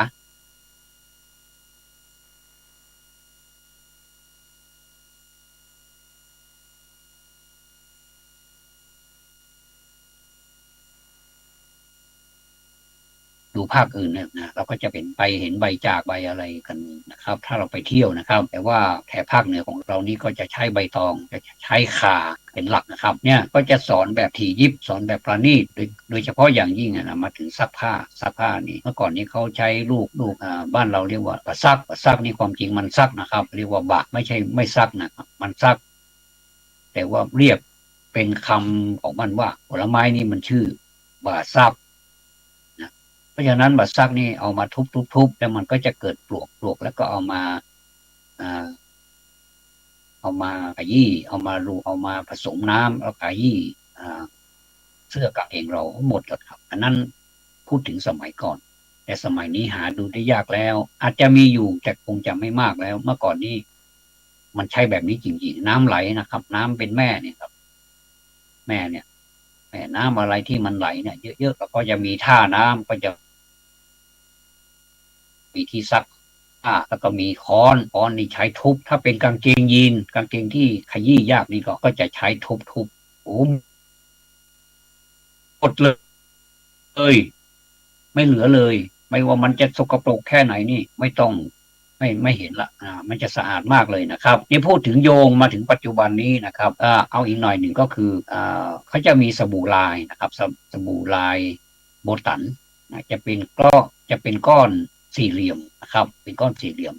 ดูภาคอื่นเนี่ยนะเราก็จะเป็นไปเห็นใบจากใบอะไรกันนะครับถ้าเราไปเที่ยวนะครับแต่ว่าแถบภาคเหนือของเรานี่ก็จะใช้ใบตองจะใช้ข่าเป็นหลักนะครับเนี่ยก็จะสอนแบบถี่ยิบสอนแบบประณีตโดยเฉพาะอย่างยิ่งนะมาถึงซักผ้านี่เมื่อก่อนนี้เขาใช้ลูกบ้านเราเรียกว่าปะซักนี่ความจริงมันซักนะครับเรียกว่าบะไม่ใช่ไม่ซักนะครับมันซักแต่ว่าเรียกเป็นคำของมันว่าผลไม้นี่มันชื่อบะซัก เพราะฉะนั้นบัตรซักนี่เอามาทุบแล้วมันก็จะเกิดปลวกแล้วก็อ่าเอามาขยี้เอามาผสมน้ำแล้วขยี้อ่าเสื้อกางเกงเราหมดแล้วครับอันนั้นพูดถึงสมัยก่อนแต่สมัยนี้หาดูได้ยากแล้วอาจจะมีอยู่แต่คงจะไม่มากแล้วเมื่อก่อนนี้มันใช้แบบนี้จริงๆน้ำไหลนะครับน้ำเป็นแม่เนี่ยครับแม่เนี่ยแม่น้ำอะไรที่มันไหลเนี่ยเยอะๆแล้วก็จะมีท่าน้ำก็จะ มีที่ซักผ้าแล้วก็มีค้อนนี่ใช้ทุบถ้าเป็นกางเกงยีนกางเกงที่ขยี้ยากนี่ก็จะใช้ทุบโอ้ หมดเลยไม่เหลือเลย ไม่ว่ามันจะสกปรกแค่ไหนนี่ไม่ต้องไม่เห็นละมันจะสะอาดมากเลยนะครับนี่พูดถึงโยงมาถึงปัจจุบันนี้นะครับเอาอีกหน่อยหนึ่งก็คือเขาจะมีสบู่ลายนะครับสบู่ลายโบตันจะเป็นก้อนสี่เหลี่ยมนะครับเป็นก้อนสี่เหลี่ยม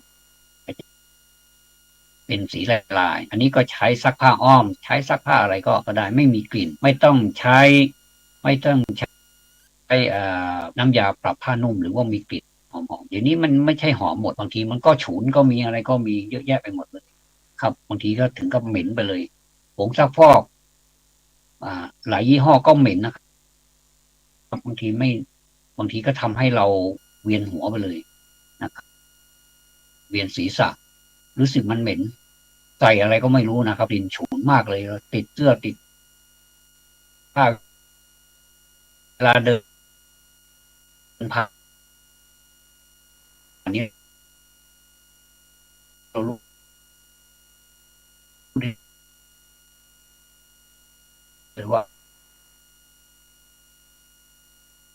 เป็นสีลายอันนี้ก็ใช้ซักผ้าอ้อมใช้ซักผ้าอะไรก็ได้ไม่มีกลิ่นไม่ต้องใช้ไม่ต้องใช้น้ำยาปรับผ้านุ่มหรือว่ามีกลิ่นหอมๆเดี๋ยวนี้มันไม่ใช่หอมหมดบางทีมันก็ฉุนก็มีอะไรก็มีเยอะแยะไปหมดเลยครับบางทีก็ถึงกับเหม็นไปเลยผงซักฟอกหลายยี่ห้อก็เหม็นนะครับบางทีก็ทำให้เราเวียนหัวไปเลยนะครับเวียนศีรษะรู้สึกมันเหม็นใส่อะไรก็ไม่รู้นะครับกลิ่นฉุนมากเลยติดเสื้อติดผ้าเวลาเดินผ่านอันนี้เรารู้เลยว่า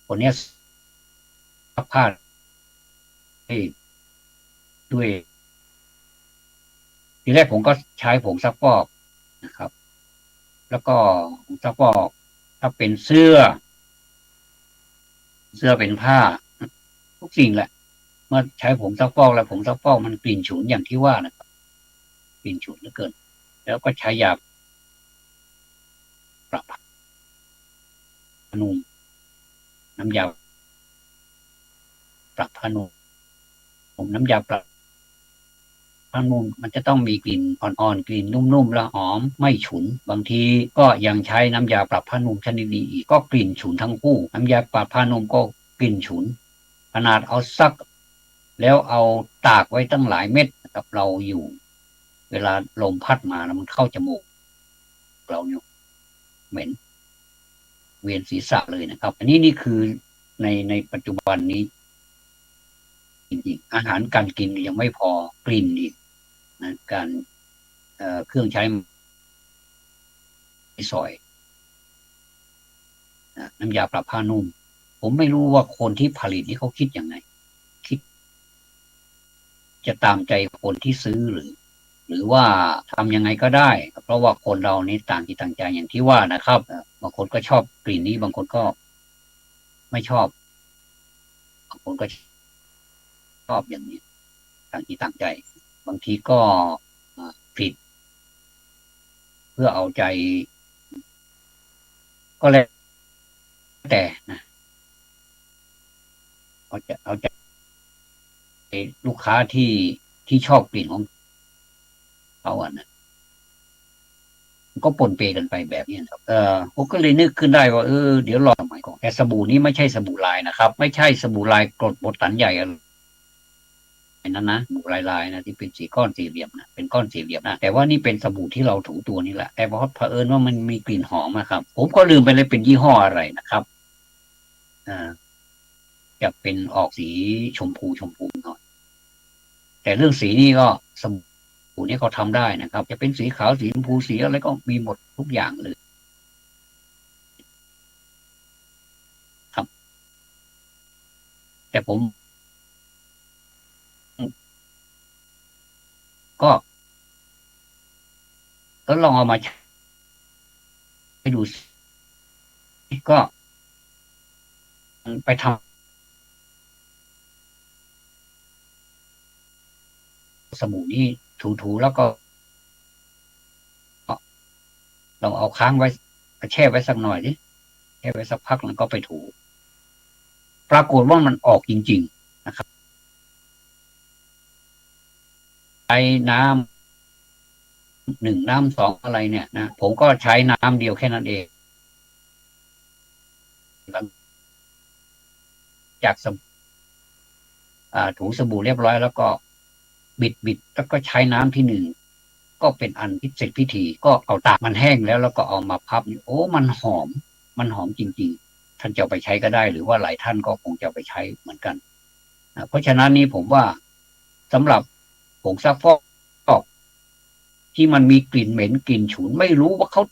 คนนี้ซักผ้าด้วยทีแรกผมก็ใช้ผงซักฟอกนะครับ แล้วก็ผงซักฟอกถ้าเป็นเสื้อเป็นผ้าทุกสิ่งแหละเมื่อใช้ผงซักฟอกแล้วผงซักฟอกมันกลิ่นฉุนอย่างที่ว่านะครับกลิ่นฉุนเหลือเกินแล้วก็ใช้ยาปรับผ้านุ่มน้ำยาปรับผ้านุ่มน้ำยาปรับผ้านุ่มมันจะต้องมีกลิ่นอ่อนๆกลิ่นนุ่มๆและหอมไม่ฉุนบางทีก็ยังใช้น้ำยาปรับผ้านุ่มชนิดนี้อีกก็กลิ่นฉุนทั้งคู่น้ำยาปรับผ้านุ่มก็กลิ่นฉุนขนาดเอาซักแล้วเอาตากไว้ตั้งหลายเม็ดกับเราอยู่เวลาลมพัดมาแล้วมันเข้าจมูกเราเนี่ยเหม็นเวียนศีรษะเลยนะครับอันนี้นี่คือในปัจจุบันนี้จริงๆอาหารการกินยังไม่พอกลิ่นอีกนะการเครื่องใช้สอยน้ำยาปรับผ้านุ่มผมไม่รู้ว่าคนที่ผลิตนี่เขาคิดยังไงคิดจะตามใจคนที่ซื้อหรือว่าทำยังไงก็ได้เพราะว่าคนเรานี่ต่างจิตต่างใจอย่างที่ว่านะครับบางคนก็ชอบกลิ่นนี้บางคนก็ไม่ชอบบางคนก็ชอบอย่างนี้ต่างจิตต่างใจบางทีก็ผิดเพื่อเอาใจก็แล้วแต่นะเอาใจลูกค้าที่ชอบกลิ่นของเขาอ่ะนะก็ปนเปกันไปแบบนี้ครับผมก็เลยนึกขึ้นได้ว่าเดี๋ยวรอสมัยก่อนแต่สบู่นี้ไม่ใช่สบู่ลายนะครับไม่ใช่สบู่ลายกรดโบตันใหญ่อะไรนั้นนะสบู่ลายนะที่เป็นสีก้อนสี่เหลี่ยมนะเป็นก้อนสี่เหลี่ยมนะแต่ว่านี่เป็นสบู่ที่เราถูตัวนี่แหละแต่เพราะเผอิญว่ามันมีกลิ่นหอมนะครับผมก็ลืมไปเลยเป็นยี่ห้ออะไรนะครับจะเป็นออกสีชมพูหน่อยแต่เรื่องสีนี่ก็สบู่นี้เขาทำได้นะครับจะเป็นสีขาวสีชมพูสีอะไรก็มีหมดทุกอย่างเลยครับแต่ผมก็ลองเอามาให้ดูก็ไปทำสบู่นี้ถูแล้วก็ลองเอาค้างไว้แช่ไว้สักหน่อยดิแช่ไว้สักพักแล้วก็ไปถูปรากฏว่ามันออกจริงๆนะครับใช้น้ำ1 น้ำ 2อะไรเนี่ยนะผมก็ใช้น้ำเดียวแค่นั้นเองหลังจากถูสบู่เรียบร้อยแล้วก็บิดแล้วก็ใช้น้ำที่1ก็เป็นอันพิเศษพิธีก็เอาตากมันแห้งแล้วก็เอามาพับโอ้มันหอมจริงๆท่านจะไปใช้ก็ได้หรือว่าหลายท่านก็คงจะไปใช้เหมือนกันเพราะฉะนั้นนี้ผมว่าสำหรับผงซักฟอกที่มันมีกลิ่นเหม็นกลิ่นฉุนไม่รู้ว่าเขา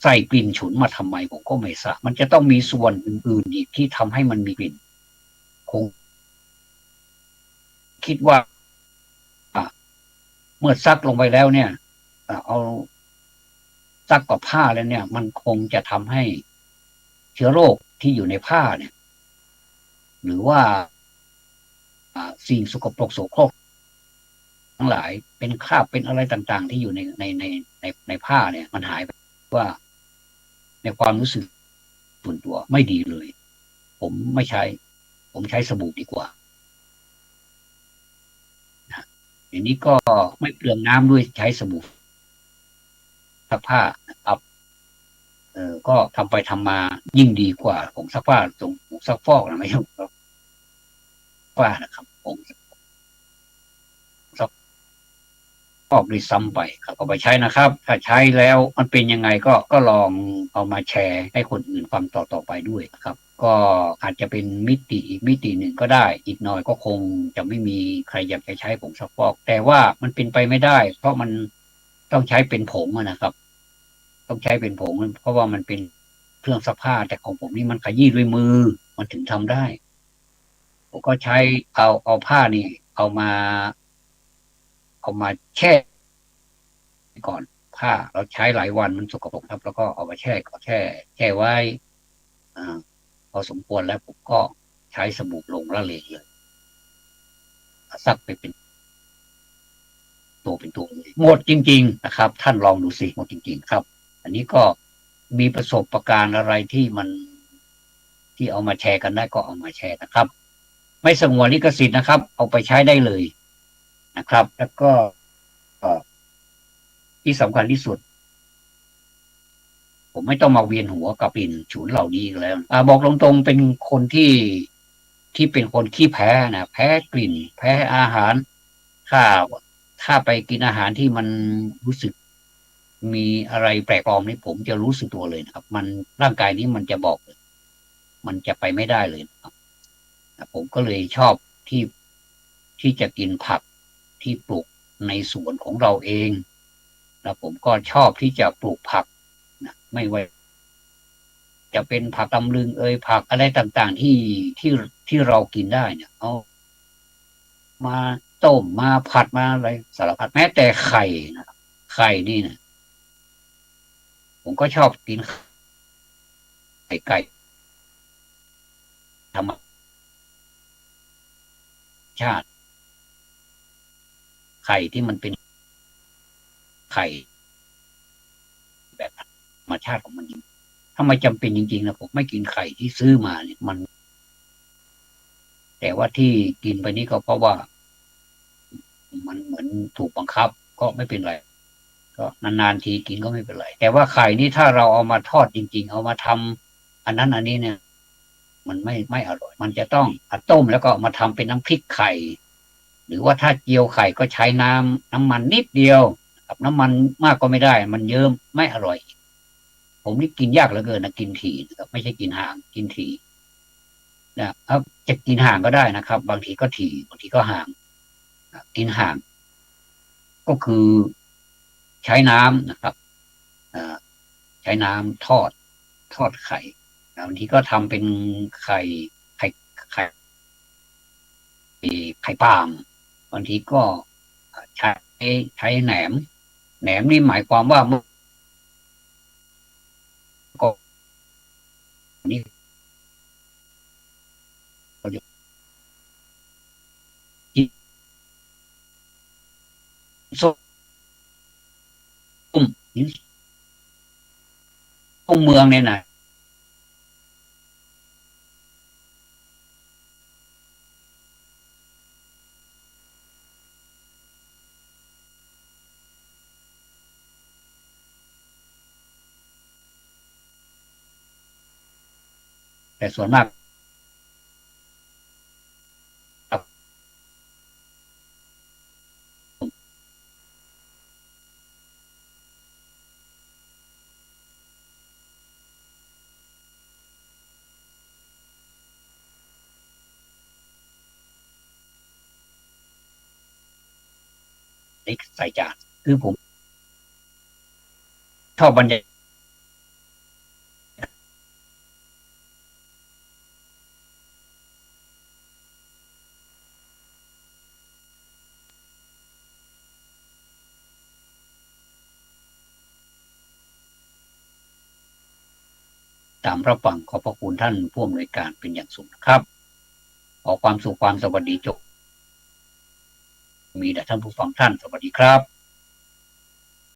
ใส่กลิ่นฉุนมาทำไมผมก็ไม่ทราบมันจะต้องมีส่วนอื่นๆอีกที่ทำให้มันมีกลิ่นคงคิดว่าเมื่อซักลงไปแล้วเนี่ยเอาซักกับผ้าแล้วเนี่ยมันคงจะทำให้เชื้อโรคที่อยู่ในผ้าเนี่ยหรือว่าสิ่งสกปรกโสโครกทั้งหลายเป็นคราบเป็นอะไรต่างๆที่อยู่ในผ้าเนี่ยมันหายไปว่าในความรู้สึกส่วนตัวไม่ดีเลยผมไม่ใช้ผมใช้สบู่ดีกว่าอย่างนี้ก็ไม่เปลืองน้ำด้วยใช้สบู่ซักผ้านะครับก็ทำไปทำมายิ่งดีกว่าผงซักผ้าตรงผงซักฟอกนะไม่ใช่ผงซักผ้านะครับผงซักฟอกด้วยซ้ำไปครับเอาไปใช้นะครับถ้าใช้แล้วมันเป็นยังไงก็ลองเอามาแชร์ให้คนอื่นฟังต่อไปด้วยนะครับก็อาจจะเป็นมิติอีกมิติหนึ่งก็ได้อีกหน่อยก็คงจะไม่มีใครอยากจะใช้ผงซักฟอกแต่ว่ามันเป็นไปไม่ได้เพราะมันต้องใช้เป็นผงนะครับต้องใช้เป็นผงเพราะว่ามันเป็นเครื่องซักผ้าแต่ของผมนี่มันขยี้ด้วยมือมันถึงทำได้ผมก็ใช้เอาผ้านี่เอามาเอามาแช่ก่อนผ้าเราใช้หลายวันมันสกปรกครับแล้วก็เอามาแช่ไว้อ่าพอสมควรแล้วผมก็ใช้สบู่ลงละเลงเลยซักไปเป็นตัวเลยหมดจริงๆนะครับท่านลองดูสิหมดจริงๆครับอันนี้ก็มีประสบการณ์อะไรที่มันที่เอามาแชร์กันได้ก็เอามาแชร์นะครับไม่สงวนลิขสิทธิ์นะครับเอาไปใช้ได้เลยนะครับแล้วก็ที่สำคัญที่สุดผมไม่ต้องมาเวียนหัวกับกลิ่นฉุนเหล่านี้แล้วบอกตรงๆเป็นคนที่เป็นคนขี้แพ้นะแพ้กลิ่นแพ้อาหารถ้าถ้าไปกินอาหารที่มันรู้สึกมีอะไรแปลกปลอมนี่ผมจะรู้สึกตัวเลยนะครับมันร่างกายนี้มันจะบอกเลยมันจะไปไม่ได้เลยนะครับผมก็เลยชอบที่ที่จะกินผักที่ปลูกในสวนของเราเองแล้วผมก็ชอบที่จะปลูกผักนะไม่ว่าจะเป็นผักตำลึงผักอะไรต่างๆที่เรากินได้เนี่ยเอามาต้มมาผัดมาอะไรสารพัดแม้แต่ไข่นะครับไข่นี่นะผมก็ชอบกินไก่ธรรมชาติไข่ที่มันเป็นไข่แบบธรรมชาติของมันจริงถ้าไม่จำเป็นจริงๆนะผมไม่กินไข่ที่ซื้อมาเนี่ยมันแต่ว่าที่กินไปนี่ก็เพราะว่ามันเหมือนถูกบังคับก็ไม่เป็นไร ก็นานๆทีกินก็ไม่เป็นไรแต่ว่าไข่นี่ถ้าเราเอามาทอดจริงๆเอามาทำอันนั้นอันนี้เนี่ยมันไม่อร่อยมันจะต้องต้มแล้วก็มาทำเป็นน้ำพริกไข่หรือว่าถ้าเจียวไข่ก็ใช้น้ำมันนิดเดียวกับน้ำมันมากก็ไม่ได้มันเยิ้มไม่อร่อยผมนี่กินยากเหลือเกินนะกินถี่นะครับไม่ใช่กินห่างกินถี่นะครับจะกินห่างก็ได้นะครับบางทีก็ถี่บางทีก็ห่างกินห่างก็คือใช้น้ำนะครับใช้น้ำทอดไข่บางทีก็ทำเป็นไข่ไข่ไข่ไข่ปาล์มบางทีก็ใช้ใช้แหนมนี่หมายความว่าเมื่อก่อนนี้เราจะกินส้มหินส้มเมืองเนี่ยนะแต่ส่วนมากใส่จานคือผมชอบบรรยากาศ ตามรับฟังขอบพระคุณท่านผู้อำนวยการเป็นอย่างสูงนะครับขอความสุขความสวัสดีจงมีแด่ท่านผู้ฟังท่านสวัสดีครับ